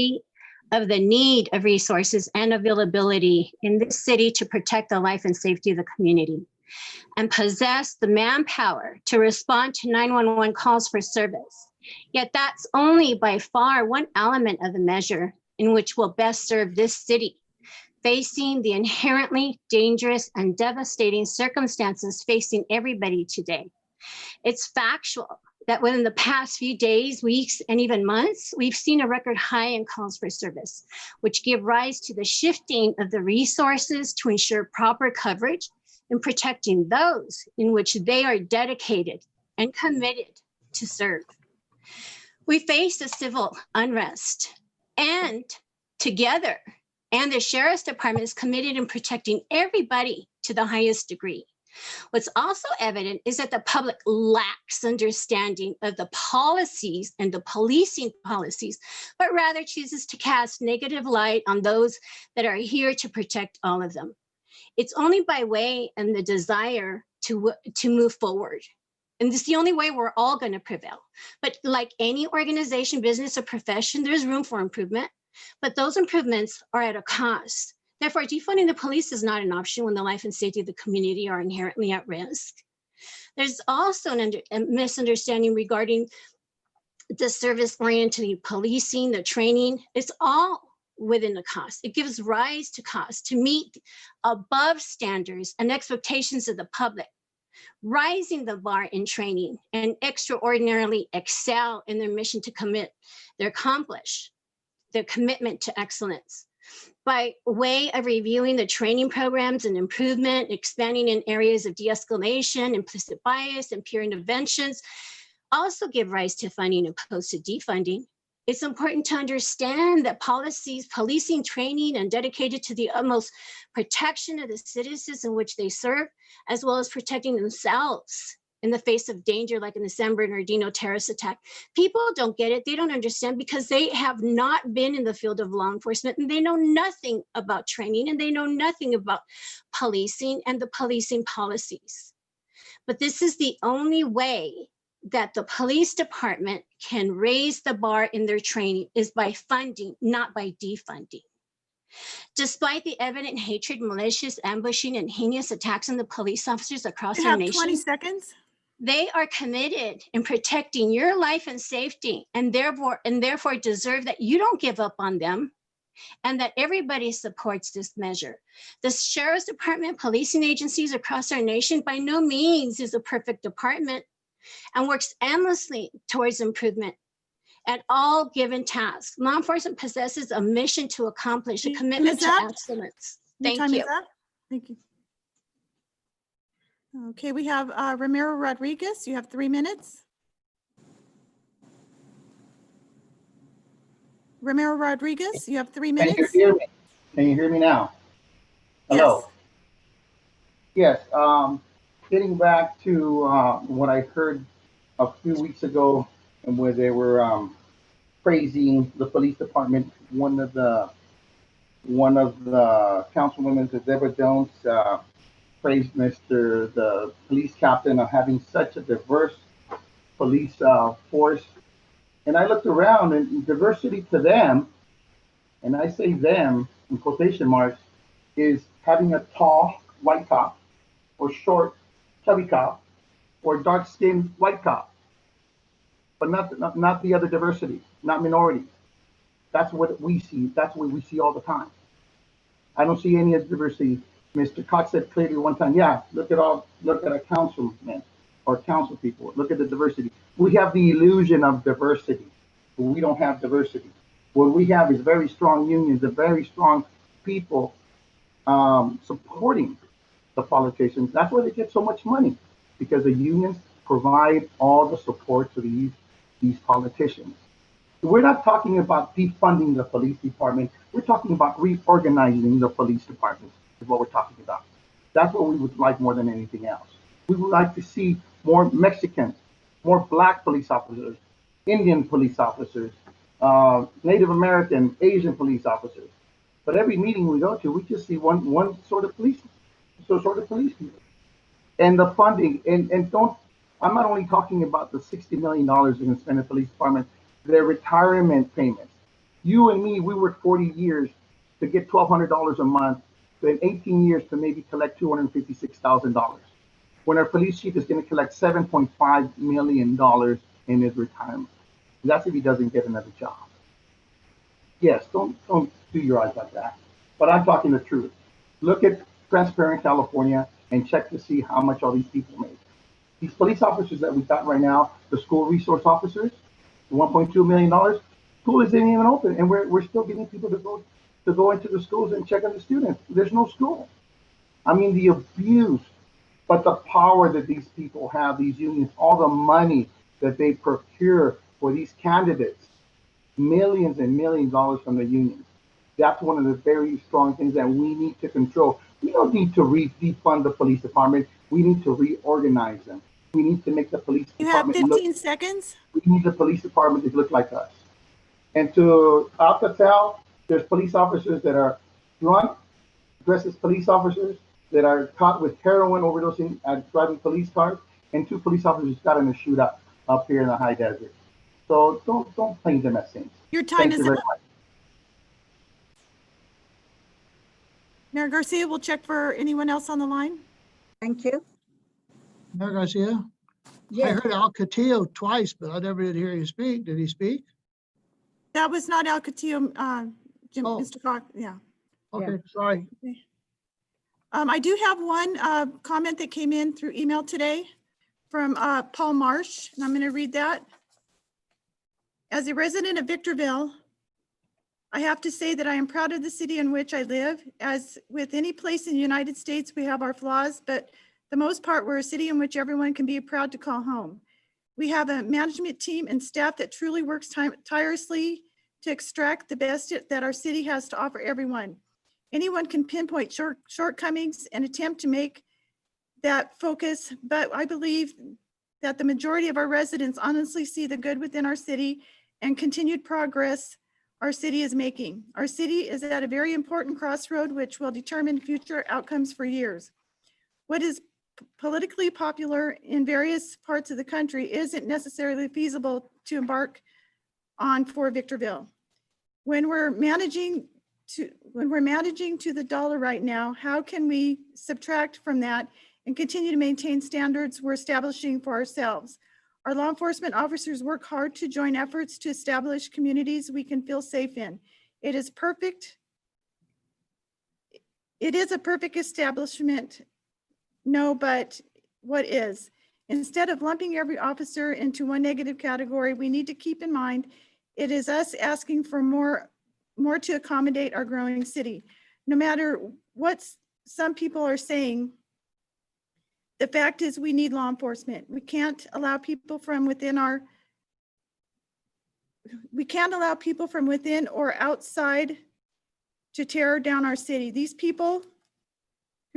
of the need of resources and availability in this city to protect the life and safety of the community and possess the manpower to respond to 911 calls for service. Yet that's only by far one element of the measure in which will best serve this city, facing the inherently dangerous and devastating circumstances facing everybody today. It's factual that within the past few days, weeks, and even months, we've seen a record high in calls for service, which give rise to the shifting of the resources to ensure proper coverage and protecting those in which they are dedicated and committed to serve. We face a civil unrest, and together, and the Sheriff's Department is committed in protecting everybody to the highest degree. What's also evident is that the public lacks understanding of the policies and the policing policies, but rather chooses to cast negative light on those that are here to protect all of them. It's only by way and the desire to move forward. And this is the only way we're all going to prevail. But like any organization, business, or profession, there's room for improvement, but those improvements are at a cost. Therefore, defunding the police is not an option when the life and safety of the community are inherently at risk. There's also a misunderstanding regarding the service-oriented policing, the training. It's all within the cost. It gives rise to cost to meet above standards and expectations of the public, rising the bar in training and extraordinarily excel in their mission to accomplish their commitment to excellence. By way of reviewing the training programs and improvement, expanding in areas of de-escalation, implicit bias, and peer interventions, also give rise to funding opposed to defunding. It's important to understand that policies, policing, training, and dedicated to the utmost protection of the citizens in which they serve, as well as protecting themselves in the face of danger, like in the San Bernardino terrorist attack. People don't get it. They don't understand because they have not been in the field of law enforcement, and they know nothing about training, and they know nothing about policing and the policing policies. But this is the only way that the police department can raise the bar in their training is by funding, not by defunding. Despite the evident hatred, malicious ambushing, and heinous attacks on the police officers across You our have nation, 20 seconds. they are committed in protecting your life and safety, and therefore deserve that you don't give up on them, and that everybody supports this measure. The Sheriff's Department, policing agencies across our nation by no means is a perfect department and works endlessly towards improvement at all given tasks. Law enforcement possesses a mission to accomplish, a commitment to excellence. Thank you. Thank you. Okay, we have Ramiro Rodriguez. You have 3 minutes. Ramiro Rodriguez, you have 3 minutes. Can you hear me? Can you hear me now? Hello. Yes. getting back to what I heard a few weeks ago, and where they were praising the police department. One of the councilwomen, Deborah Jones, praised the police captain of having such a diverse police force. And I looked around, and diversity to them, and I say them in quotation marks, is having a tall white cop, or short chubby cop, or dark skinned white cop, but not the other diversity, not minorities. That's what we see. That's what we see all the time. I don't see any diversity. Mr. Cox said clearly one time, yeah, look at our councilmen or council people. Look at the diversity. We have the illusion of diversity, but we don't have diversity. What we have is very strong unions, and very strong people supporting the politicians. That's why they get so much money, because the unions provide all the support to these politicians. We're not talking about defunding the police department. We're talking about reorganizing the police department is what we're talking about. That's what we would like more than anything else. We would like to see more Mexicans, more Black police officers, Indian police officers, Native American, Asian police officers. But every meeting we go to, we just see one sort of police people. And the funding, and don't, I'm not only talking about the $60 million they're going to spend in the police department, their retirement payments. You and me, we worked 40 years to get $1,200 a month, then 18 years to maybe collect $256,000. When our police chief is going to collect $7.5 million in his retirement. That's if he doesn't get another job. Yes, don't do your eyes like that. But I'm talking the truth. Look at Transparent California and check to see how much all these people make. These police officers that we got right now, the school resource officers, $1.2 million. School isn't even open, and we're still getting people to go into the schools and check on the students. There's no school. I mean, the abuse, but the power that these people have, these unions, all the money that they procure for these candidates, millions and millions of dollars from the unions. That's one of the very strong things that we need to control. We don't need to defund the police department. We need to reorganize them. We need to make the police department. You have 15 seconds. We need the police department to look like us. And to Alcatel, there's police officers that are drunk, dressed as police officers, that are caught with heroin overdosing at driving police cars, and 2 police officers got in a shootout up here in the high desert. So don't paint them as saints. Your time is up. Much. Mayor Garcia, we'll check for anyone else on the line. Thank you. Mayor Garcia? I Yes, heard Al Castillo twice, but I never did hear you speak. Did he speak? That was not Al Castillo, Jim, Oh. Mr. Cox, yeah. Okay, sorry. I do have one comment that came in through email today from Paul Marsh, and I'm going to read that. As a resident of Victorville, I have to say that I am proud of the city in which I live. As with any place in the United States, we have our flaws, but the most part, we're a city in which everyone can be proud to call home. We have a management team and staff that truly works tirelessly to extract the best that our city has to offer everyone. Anyone can pinpoint shortcomings and attempt to make that focus, but I believe that the majority of our residents honestly see the good within our city and continued progress our city is making. Our city is at a very important crossroad, which will determine future outcomes for years. What is politically popular in various parts of the country isn't necessarily feasible to embark on for Victorville. When we're managing to the dollar right now, how can we subtract from that and continue to maintain standards we're establishing for ourselves? Our law enforcement officers work hard to join efforts to establish communities we can feel safe in. It is a perfect establishment. No, but what is? Instead of lumping every officer into one negative category, we need to keep in mind it is us asking for more to accommodate our growing city. No matter what some people are saying, the fact is we need law enforcement. We can't allow people from within or outside to tear down our city. These people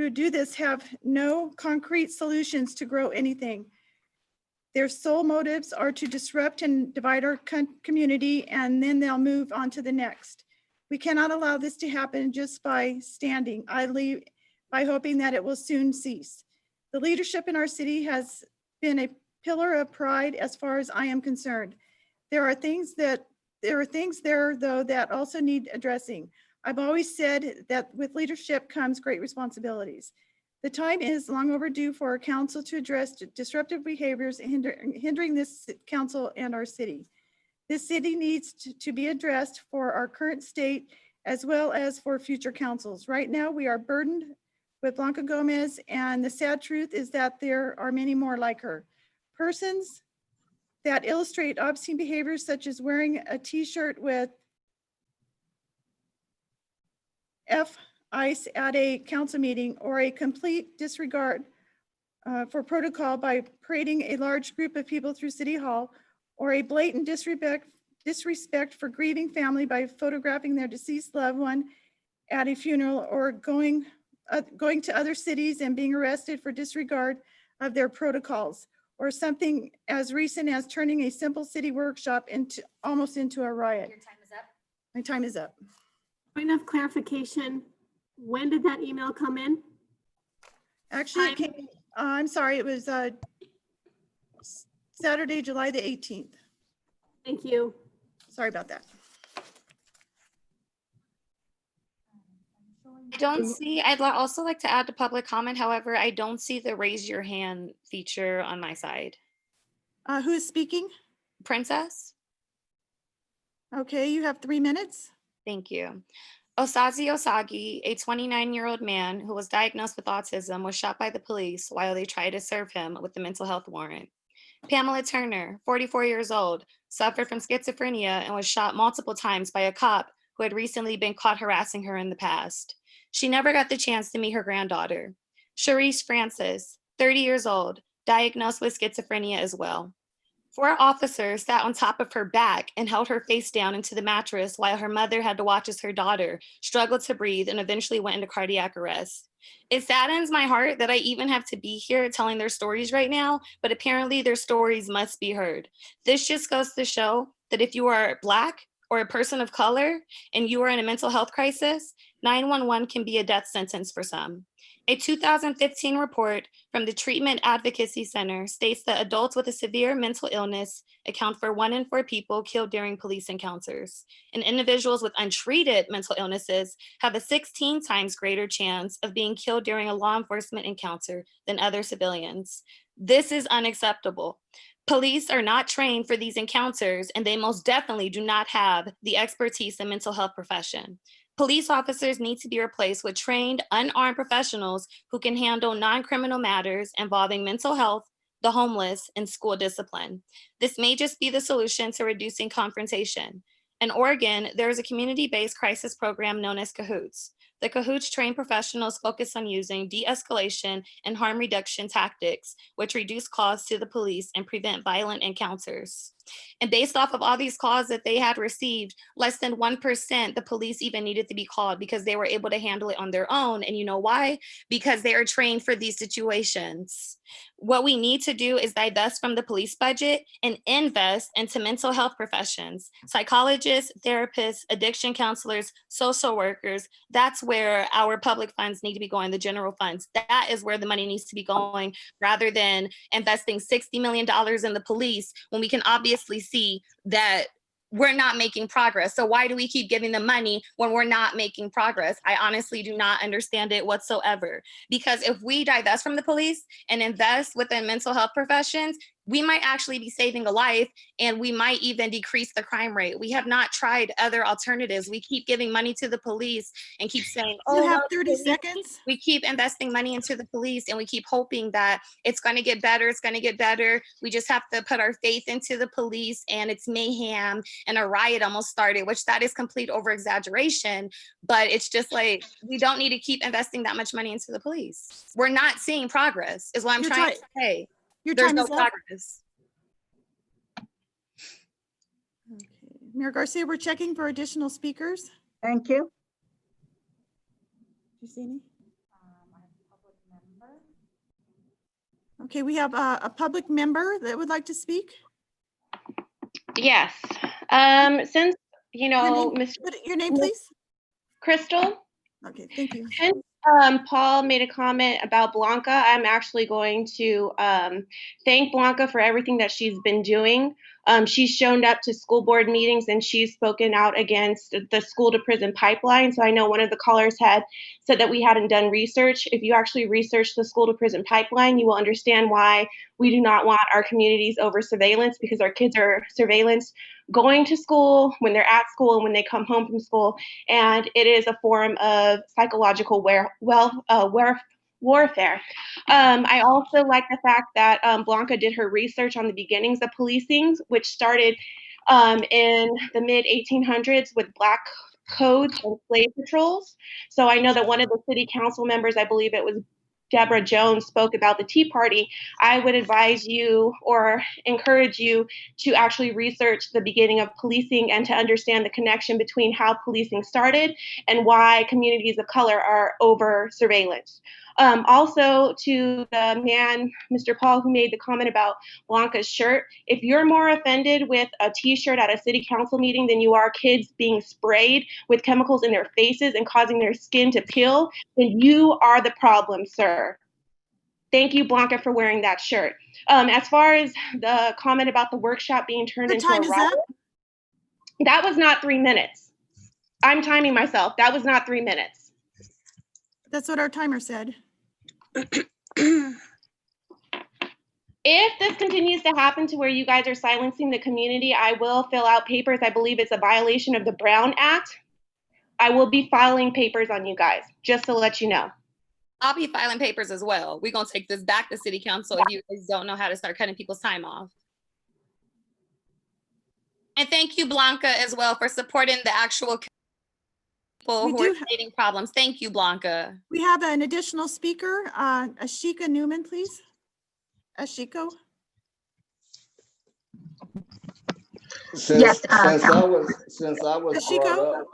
who do this have no concrete solutions to grow anything. Their sole motives are to disrupt and divide our community, and then they'll move on to the next. We cannot allow this to happen just by standing idly by hoping that it will soon cease. The leadership in our city has been a pillar of pride as far as I am concerned. There are things there though that also need addressing. I've always said that with leadership comes great responsibilities. The time is long overdue for our council to address disruptive behaviors hindering this council and our city. This city needs to be addressed for our current state as well as for future councils. Right now, we are burdened with Blanca Gomez, and the sad truth is that there are many more like her. Persons that illustrate obscene behaviors such as wearing a t-shirt with F ICE at a council meeting, or a complete disregard for protocol by parading a large group of people through City Hall, or a blatant disrespect for grieving family by photographing their deceased loved one at a funeral, or going to other cities and being arrested for disregard of their protocols, or something as recent as turning a simple city workshop almost into a riot. Your time is up. My time is up. Point of clarification, when did that email come in? Actually, it came, I'm sorry, it was Saturday, July the 18th. Thank you. Sorry about that. I don't see, also like to add to public comment. However, I don't see the raise your hand feature on my side. Who is speaking? Princess? Okay, you have 3 minutes. Thank you. Osazi Osagi, a 29-year-old man who was diagnosed with autism, was shot by the police while they tried to serve him with a mental health warrant. Pamela Turner, 44 years old, suffered from schizophrenia and was shot multiple times by a cop who had recently been caught harassing her in the past. She never got the chance to meet her granddaughter. Sharice Francis, 30 years old, diagnosed with schizophrenia as well. 4 officers sat on top of her back and held her face down into the mattress while her mother had to watch as her daughter struggled to breathe and eventually went into cardiac arrest. It saddens my heart that I even have to be here telling their stories right now, but apparently their stories must be heard. This just goes to show that if you are Black or a person of color and you are in a mental health crisis, 911 can be a death sentence for some. A 2015 report from the Treatment Advocacy Center states that adults with a severe mental illness account for 1 in 4 people killed during police encounters, and individuals with untreated mental illnesses have a 16 times greater chance of being killed during a law enforcement encounter than other civilians. This is unacceptable. Police are not trained for these encounters, and they most definitely do not have the expertise in mental health profession. Police officers need to be replaced with trained, unarmed professionals who can handle non-criminal matters involving mental health, the homeless, and school discipline. This may just be the solution to reducing confrontation. In Oregon, there is a community-based crisis program known as CAHOOTS. The CAHOOTS trained professionals focus on using de-escalation and harm reduction tactics, which reduce calls to the police and prevent violent encounters. And based off of all these calls that they had received, less than 1% the police even needed to be called because they were able to handle it on their own. And you know why? Because they are trained for these situations. What we need to do is divest from the police budget and invest into mental health professions, psychologists, therapists, addiction counselors, social workers. That's where our public funds need to be going, the general funds. That is where the money needs to be going, rather than investing $60 million in the police when we can obviously see that we're not making progress. So why do we keep giving them money when we're not making progress? I honestly do not understand it whatsoever. Because if we divest from the police and invest within mental health professions, we might actually be saving a life, and we might even decrease the crime rate. We have not tried other alternatives. We keep giving money to the police and keep saying, You have no, 30 seconds. we keep investing money into the police, and we keep hoping that it's going to get better. It's going to get better. We just have to put our faith into the police, and it's mayhem, and a riot almost started, which that is complete over exaggeration. But it's just like, we don't need to keep investing that much money into the police. We're not seeing progress is what I'm trying to say. Your There's time no is up. progress. Okay. Mayor Garcia, we're checking for additional speakers. Thank you. Do you see any? Okay, we have a public member that would like to speak. Yes. Since, you Your know, name, your name, please. Crystal, Okay, thank you. since Paul made a comment about Blanca, I'm actually going to thank Blanca for everything that she's been doing. She's shown up to school board meetings and she's spoken out against the school to prison pipeline. So I know one of the callers had said that we hadn't done research. If you actually research the school to prison pipeline, you will understand why we do not want our communities over surveillance, because our kids are surveillance going to school, when they're at school, and when they come home from school. And it is a form of psychological warfare. I also like the fact that Blanca did her research on the beginnings of policing, which started in the mid 1800s with Black codes and slave patrols. So I know that one of the city council members, I believe it was Deborah Jones, spoke about the Tea Party. I would advise you or encourage you to actually research the beginning of policing and to understand the connection between how policing started and why communities of color are over surveillance. Also, to the man, Mr. Paul, who made the comment about Blanca's shirt, if you're more offended with a t-shirt at a city council meeting than you are kids being sprayed with chemicals in their faces and causing their skin to peel, then you are the problem, sir. Thank you, Blanca, for wearing that shirt. As far as the comment about the workshop being turned The into time a is riot, up. that was not 3 minutes. I'm timing myself. That was not 3 minutes. That's what our timer said. If this continues to happen to where you guys are silencing the community, I will fill out papers. I believe it's a violation of the Brown Act. I will be filing papers on you guys, just to let you know. I'll be filing papers as well. We're going to take this back to city council if you guys don't know how to start cutting people's time off. And thank you, Blanca, as well, for supporting the actual people who are creating problems. Thank you, Blanca. We have an additional speaker, Ashika Newman, please. Ashiko. Since I was Ashiko? brought up.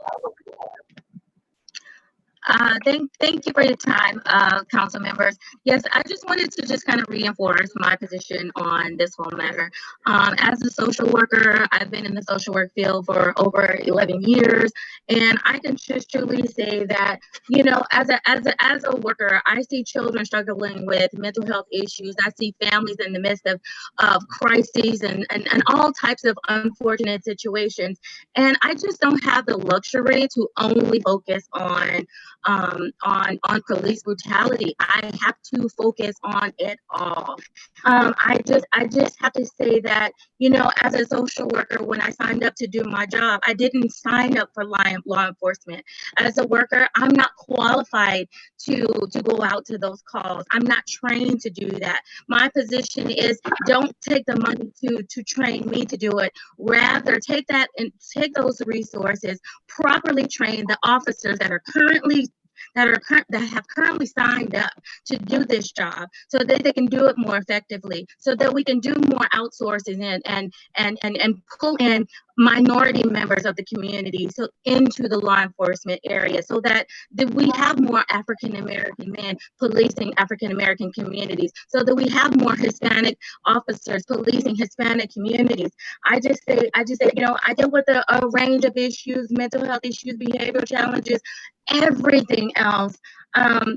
Thank you for your time, council members. Yes, I just wanted to just kind of reinforce my position on this whole matter. As a social worker, I've been in the social work field for over 11 years, and I can just truly say that, you know, as a worker, I see children struggling with mental health issues. I see families in the midst of crises and all types of unfortunate situations, and I just don't have the luxury to only focus on police brutality. I have to focus on it all. I just have to say that, you know, as a social worker, when I signed up to do my job, I didn't sign up for law enforcement. As a worker, I'm not qualified to go out to those calls. I'm not trained to do that. My position is, don't take the money to train me to do it. Rather, take that and take those resources, properly train the officers that have currently signed up to do this job, so that they can do it more effectively, so that we can do more outsourcing and pull in minority members of the community into the law enforcement area, so that we have more African American men policing African American communities, so that we have more Hispanic officers policing Hispanic communities. I just say, you know, I deal with a range of issues, mental health issues, behavioral challenges, everything else.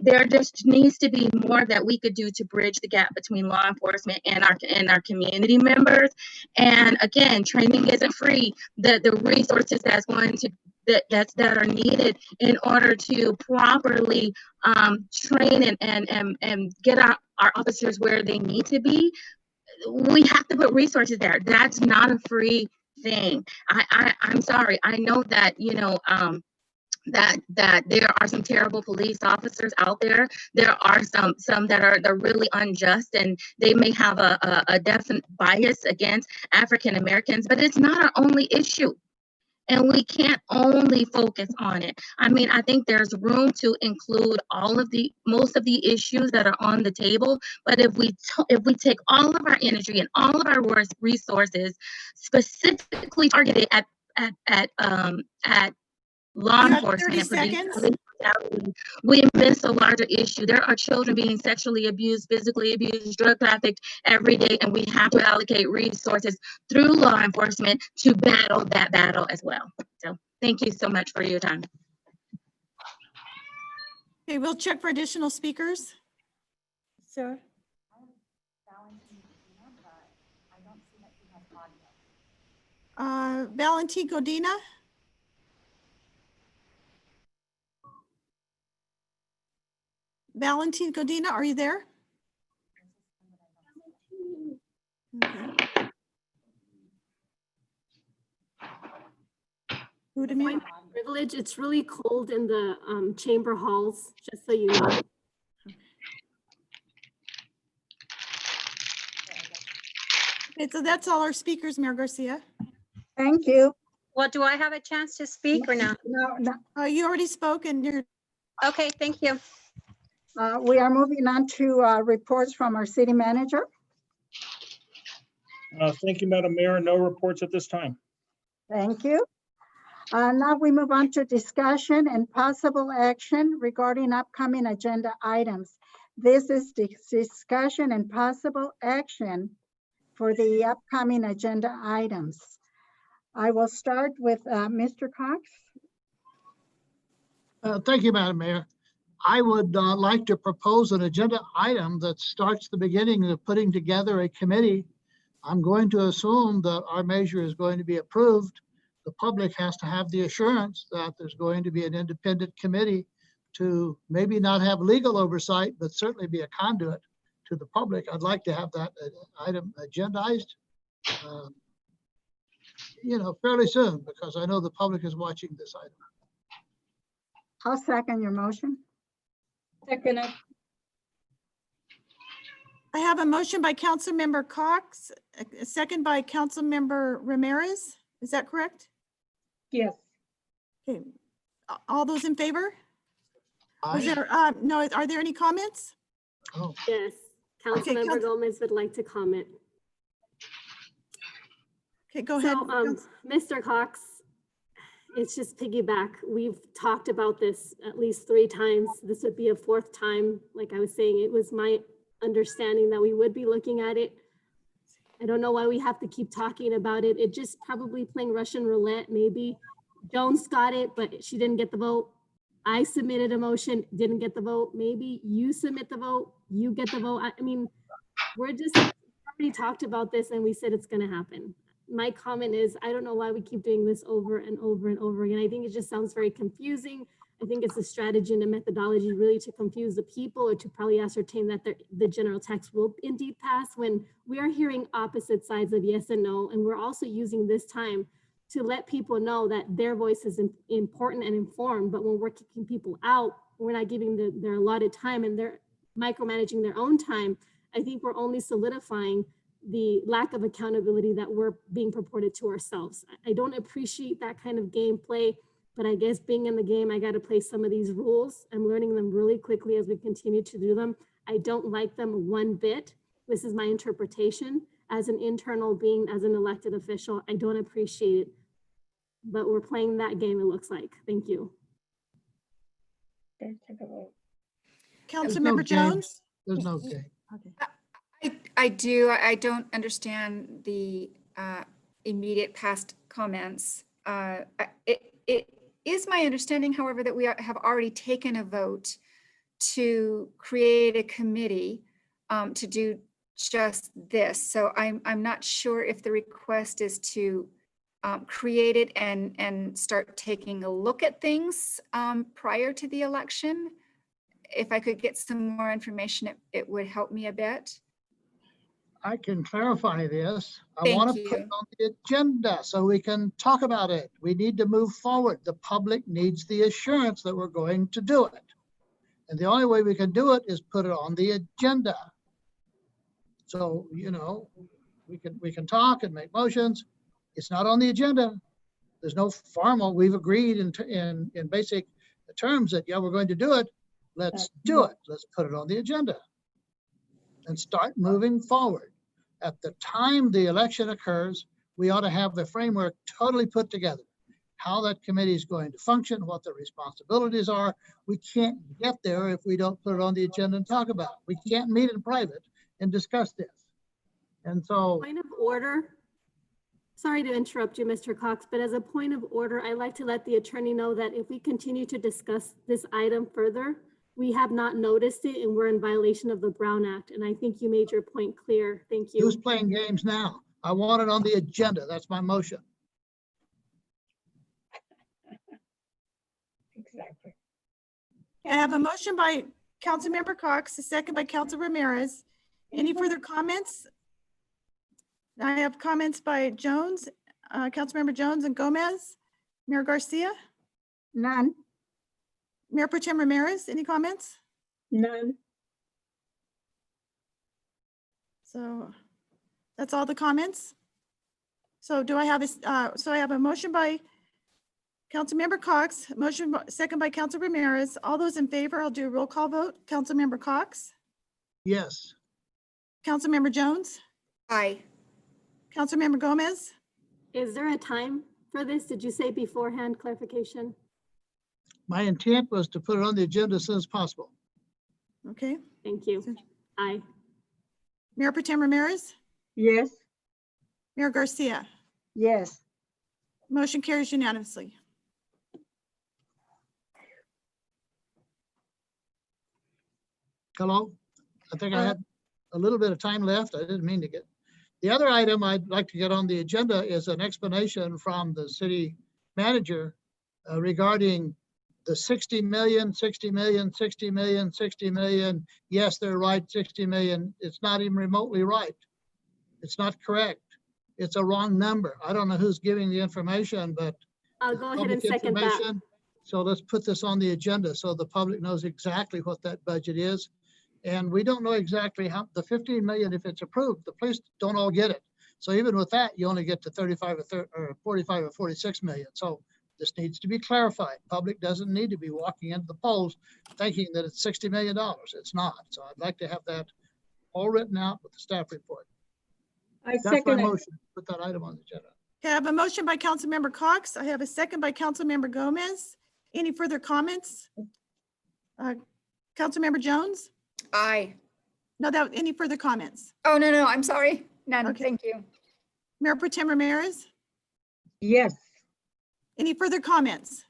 There just needs to be more that we could do to bridge the gap between law enforcement and our community members. And again, training isn't free. The resources that are needed in order to properly train and get our officers where they need to be, we have to put resources there. That's not a free thing. I'm sorry. I know that, you know, that there are some terrible police officers out there. There are some that are really unjust, and they may have a definite bias against African Americans, but it's not our only issue. And we can't only focus on it. I mean, I think there's room to include most of the issues that are on the table. But if we take all of our energy and all of our resources specifically targeted at law enforcement, 30 seconds. brutality. We miss a larger issue. There are children being sexually abused, physically abused, drug trafficked every day, and we have to allocate resources through law enforcement to battle that battle as well. So thank you so much for your time. Okay, we'll check for additional speakers. Sarah? Valentin Godina? Valentin Godina, are you there? Okay. Who to mute? Privilege, it's really cold in the chamber halls, just so you know. Okay, so that's all our speakers, Mayor Garcia. Thank you. Well, do I have a chance to speak or not? No, You already spoke and you're. Okay, thank you. we are moving on to reports from our city manager. Thank you, Madam Mayor. No reports at this time. Thank you. Now we move on to discussion and possible action regarding upcoming agenda items. This is the discussion and possible action for the upcoming agenda items. I will start with Mr. Cox. Thank you, Madam Mayor. I would like to propose an agenda item that starts the beginning of putting together a committee. I'm going to assume that our measure is going to be approved. The public has to have the assurance that there's going to be an independent committee to maybe not have legal oversight, but certainly be a conduit to the public. I'd like to have that item agendized, fairly soon, because I know the public is watching this item. I'll second your motion. Second it. I have a motion by Councilmember Cox, a second by Councilmember Ramirez. Is that correct? Yes. Okay. All those in favor? Was Aye. there, no, are there any comments? Oh, Yes, Councilmember Gomez would like to comment. Okay, go ahead. So, Mr. Cox, it's just piggyback. We've talked about this at least 3 times. This would be a 4th time. Like I was saying, it was my understanding that we would be looking at it. I don't know why we have to keep talking about it. It just probably playing Russian roulette. Maybe Jones got it, but she didn't get the vote. I submitted a motion, didn't get the vote. Maybe you submit the vote, you get the vote. I mean, we're just already talked about this and we said it's going to happen. My comment is, I don't know why we keep doing this over and over and over again. I think it just sounds very confusing. I think it's a strategy and a methodology really to confuse the people or to probably ascertain that the general text will indeed pass when we are hearing opposite sides of yes and no. And we're also using this time to let people know that their voice is important and informed. But when we're kicking people out, we're not giving their allotted time and they're micromanaging their own time. I think we're only solidifying the lack of accountability that we're being purported to ourselves. I don't appreciate that kind of gameplay, but I guess being in the game, I got to play some of these rules. I'm learning them really quickly as we continue to do them. I don't like them one bit. This is my interpretation as an internal being, as an elected official. I don't appreciate it, but we're playing that game, it looks like. Thank you. Councilmember Jones? There's no game. Okay. I do. I don't understand the immediate past comments. It is my understanding, however, that we have already taken a vote to create a committee to do just this. So I'm not sure if the request is to create it and start taking a look at things prior to the election. If I could get some more information, it would help me a bit. I can clarify this. I Thank want to put you. it on the agenda so we can talk about it. We need to move forward. The public needs the assurance that we're going to do it. And the only way we can do it is put it on the agenda. So, we can talk and make motions. It's not on the agenda. There's no formal, we've agreed in basic terms that, yeah, we're going to do it. Let's do it. Let's put it on the agenda and start moving forward. At the time the election occurs, we ought to have the framework totally put together. how that committee is going to function, what the responsibilities are. We can't get there if we don't put it on the agenda and talk about it. We can't meet in private and discuss this. And so, Point of order. Sorry to interrupt you, Mr. Cox, but as a point of order, I'd like to let the attorney know that if we continue to discuss this item further, we have not noticed it and we're in violation of the Brown Act. And I think you made your point clear. Thank you. who's playing games now? I want it on the agenda. That's my motion. Exactly. I have a motion by Councilmember Cox, a second by Council Ramirez. Any further comments? I have comments by Jones, Councilmember Jones and Gomez. Mayor Garcia, None. Mayor Pro Tem Ramirez, any comments? None. So that's all the comments. So do I have so I have a motion by Councilmember Cox, second by Council Ramirez. All those in favor, I'll do a roll call vote. Councilmember Cox, Yes. Councilmember Jones, Aye. Councilmember Gomez, Is there a time for this? Did you say beforehand clarification? My intent was to put it on the agenda as soon as possible. okay. Thank you. Aye. Mayor Pro Tem Ramirez, Yes. Mayor Garcia, Yes. motion carries unanimously. Hello? I think I had a little bit of time left. I didn't mean to get. The other item I'd like to get on the agenda is an explanation from the city manager regarding the 60 million, 60 million, 60 million, 60 million. Yes, they're right, 60 million. It's not even remotely right. It's not correct. It's a wrong number. I don't know who's giving the information, but I'll go ahead and public second that. information. So let's put this on the agenda so the public knows exactly what that budget is. And we don't know exactly how the 15 million, if it's approved, the police don't all get it. So even with that, you only get to 35 or 45 or 46 million. So this needs to be clarified. Public doesn't need to be walking into the polls thinking that it's $60 million. It's not. So I'd like to have that all written out with the staff report. I That's my second it. motion. Put that item on the agenda. I have a motion by Councilmember Cox. I have a second by Councilmember Gomez. Any further comments? Councilmember Jones? Aye. No, any further comments? Oh, no, I'm sorry. None. Okay. Thank you. Mayor Pro Tem Ramirez? Yes. Any further comments?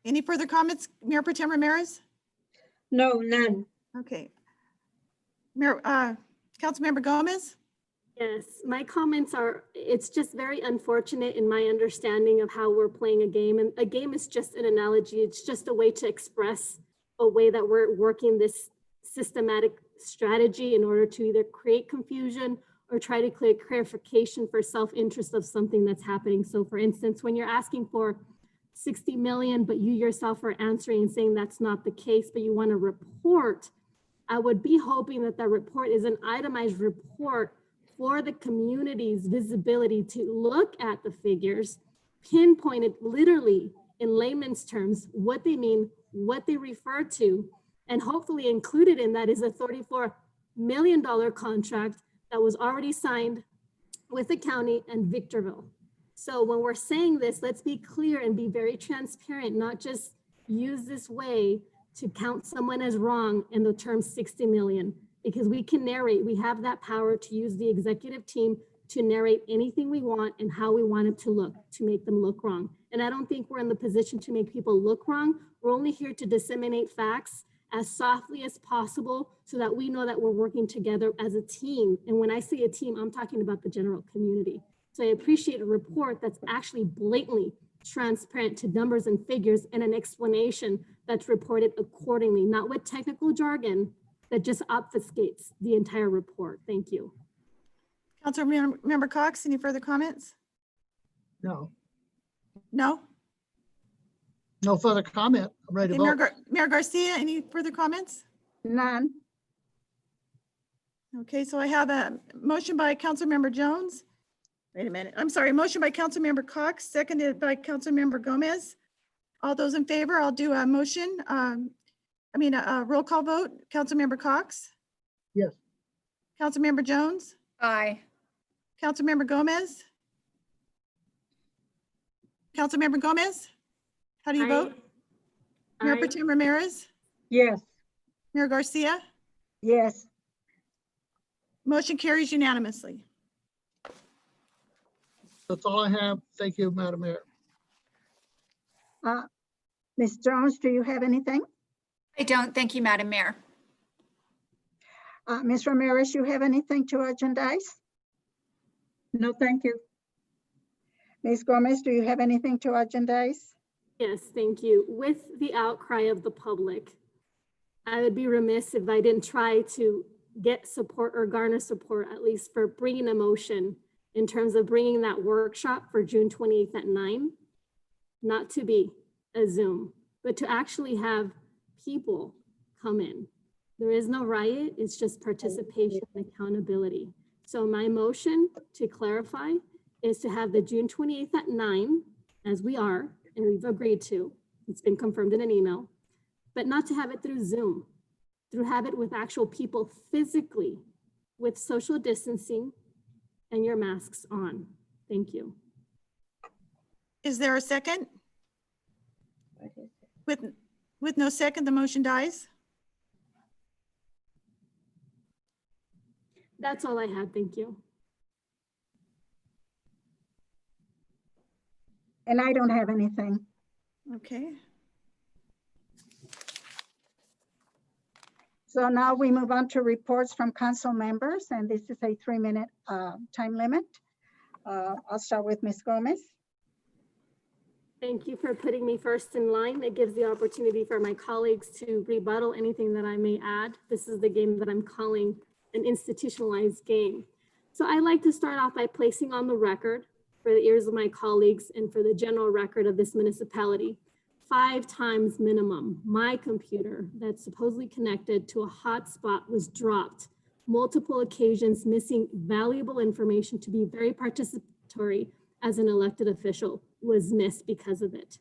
Any further comments, Mayor Pro Tem Ramirez? No, none. Okay. Mayor, Councilmember Gomez? Yes, my comments are, it's just very unfortunate in my understanding of how we're playing a game. And a game is just an analogy. It's just a way to express a way that we're working this systematic strategy in order to either create confusion or try to create clarification for self-interest of something that's happening. So for instance, when you're asking for 60 million, but you yourself are answering and saying that's not the case, but you want a report, I would be hoping that that report is an itemized report for the community's visibility to look at the figures, pinpointed literally in layman's terms, what they mean, what they refer to, and hopefully included in that is a $34 million contract that was already signed with the county and Victorville. So when we're saying this, let's be clear and be very transparent, not just use this way to count someone as wrong in the term 60 million, because we can narrate, we have that power to use the executive team to narrate anything we want and how we want it to look, to make them look wrong. And I don't think we're in the position to make people look wrong. We're only here to disseminate facts as softly as possible so that we know that we're working together as a team. And when I say a team, I'm talking about the general community. So I appreciate a report that's actually blatantly transparent to numbers and figures and an explanation that's reported accordingly, not with technical jargon that just obfuscates the entire report. Thank you. Councilmember Cox, any further comments? No, No? no further comment. I'm ready to vote. Mayor Garcia, any further comments? None. Okay, so I have a motion by Councilmember Jones. Wait a minute. I'm sorry. Motion by Councilmember Cox, seconded by Councilmember Gomez. All those in favor, I'll do a motion. A roll call vote. Councilmember Cox, Yes. Councilmember Jones, Aye. Councilmember Gomez, Councilmember Gomez? How do you vote? Mayor Aye. Pro Tem Ramirez? Yes. Mayor Garcia? Yes. Motion carries unanimously. That's all I have. Thank you, Madam Mayor. Ms. Jones, do you have anything? I don't. Thank you, Madam Mayor. Ms. Ramirez, you have anything to agendize? No, thank you. Ms. Gomez, do you have anything to agendize? Yes, thank you. With the outcry of the public, I would be remiss if I didn't try to get support or garner support, at least for bringing a motion in terms of bringing that workshop for June 28th at 9, not to be a Zoom, but to actually have people come in. There is no riot, it's just participation and accountability. So my motion, to clarify, is to have the June 28th at 9, as we are, and we've agreed to. It's been confirmed in an email, but not to have it through Zoom, to have it with actual people physically, with social distancing and your masks on. Thank you. Is there a second? With no second, the motion dies. That's all I had. Thank you. And I don't have anything. Okay. So now we move on to reports from council members, and this is a 3-minute time limit. I'll start with Ms. Gomez. Thank you for putting me first in line. It gives the opportunity for my colleagues to rebuttal anything that I may add. This is the game that I'm calling an institutionalized game. So I'd like to start off by placing on the record, for the ears of my colleagues and for the general record of this municipality, 5 times minimum, my computer that's supposedly connected to a hotspot was dropped. Multiple occasions, missing valuable information to be very participatory as an elected official was missed because of it.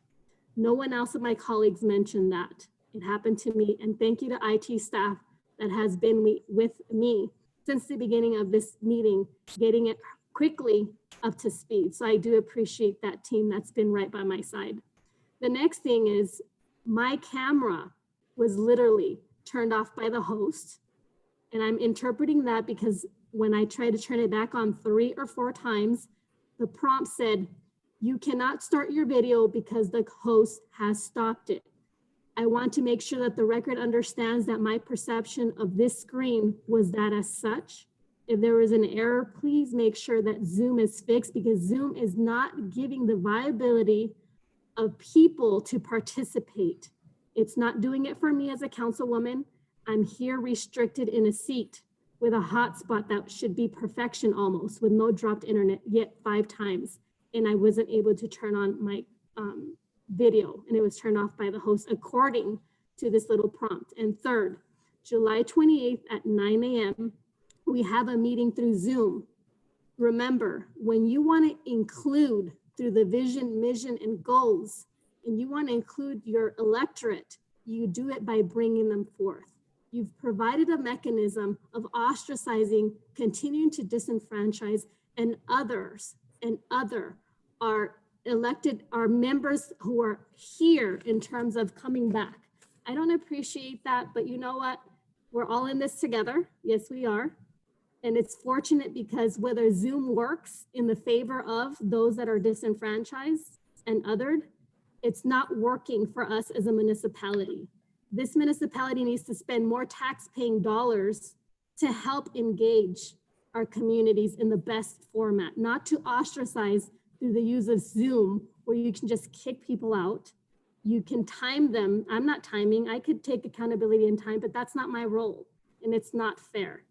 No one else of my colleagues mentioned that. It happened to me, and thank you to IT staff that has been with me since the beginning of this meeting, getting it quickly up to speed. So I do appreciate that team that's been right by my side. The next thing is my camera was literally turned off by the host. And I'm interpreting that because when I tried to turn it back on 3 or 4 times, the prompt said, you cannot start your video because the host has stopped it. I want to make sure that the record understands that my perception of this screen was that as such. If there was an error, please make sure that Zoom is fixed, because Zoom is not giving the viability of people to participate. It's not doing it for me as a councilwoman. I'm here restricted in a seat with a hotspot that should be perfection almost, with no dropped internet yet 5 times. And I wasn't able to turn on my video, and it was turned off by the host according to this little prompt. And third, July 28th at 9 a.m., we have a meeting through Zoom. Remember, when you want to include through the vision, mission, and goals, and you want to include your electorate, you do it by bringing them forth. You've provided a mechanism of ostracizing, continuing to disenfranchise, and others are elected, are members who are here in terms of coming back. I don't appreciate that, but you know what? We're all in this together. Yes, we are. And it's fortunate because whether Zoom works in the favor of those that are disenfranchised and othered, it's not working for us as a municipality. This municipality needs to spend more tax-paying dollars to help engage our communities in the best format, not to ostracize through the use of Zoom, where you can just kick people out. You can time them. I'm not timing. I could take accountability and time, but that's not my role, and it's not fair.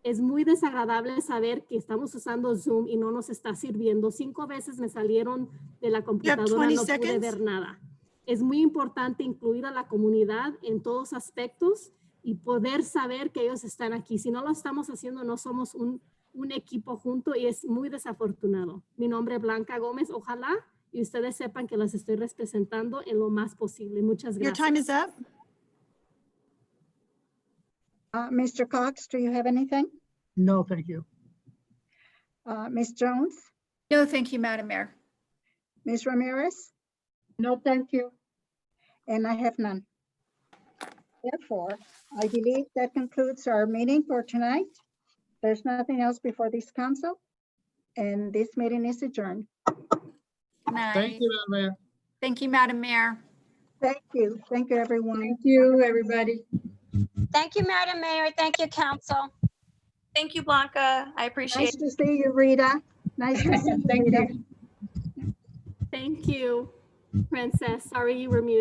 Es muy desagradable saber que estamos usando Zoom y no nos está sirviendo. 5 veces me salieron de la computadora, no pude ver nada. Es muy importante incluir a la comunidad en todos aspectos y poder saber que ellos están aquí. Si no lo estamos haciendo, no somos un equipo junto, y es muy desafortunado. Mi nombre es Blanca Gómez. Ojalá y ustedes sepan que las estoy representando en lo más posible. Muchas gracias. Your time is up. Mr. Cox, do you have anything? No, thank you. Ms. Jones? No, thank you, Madam Mayor. Ms. Ramirez? No, thank you. And I have none. Therefore, I believe that concludes our meeting for tonight. There's nothing else before this council, and this meeting is adjourned. Good night. Thank you, Madam Mayor. Thank you, Madam Mayor. Thank you. Thank you, everyone. Thank you, everybody. Thank you, Madam Mayor. Thank you, council. Thank you, Blanca. I appreciate Nice to see you, Rita. Nice to see you, Thank Rita. you. Thank you, Princess. Sorry you were muted.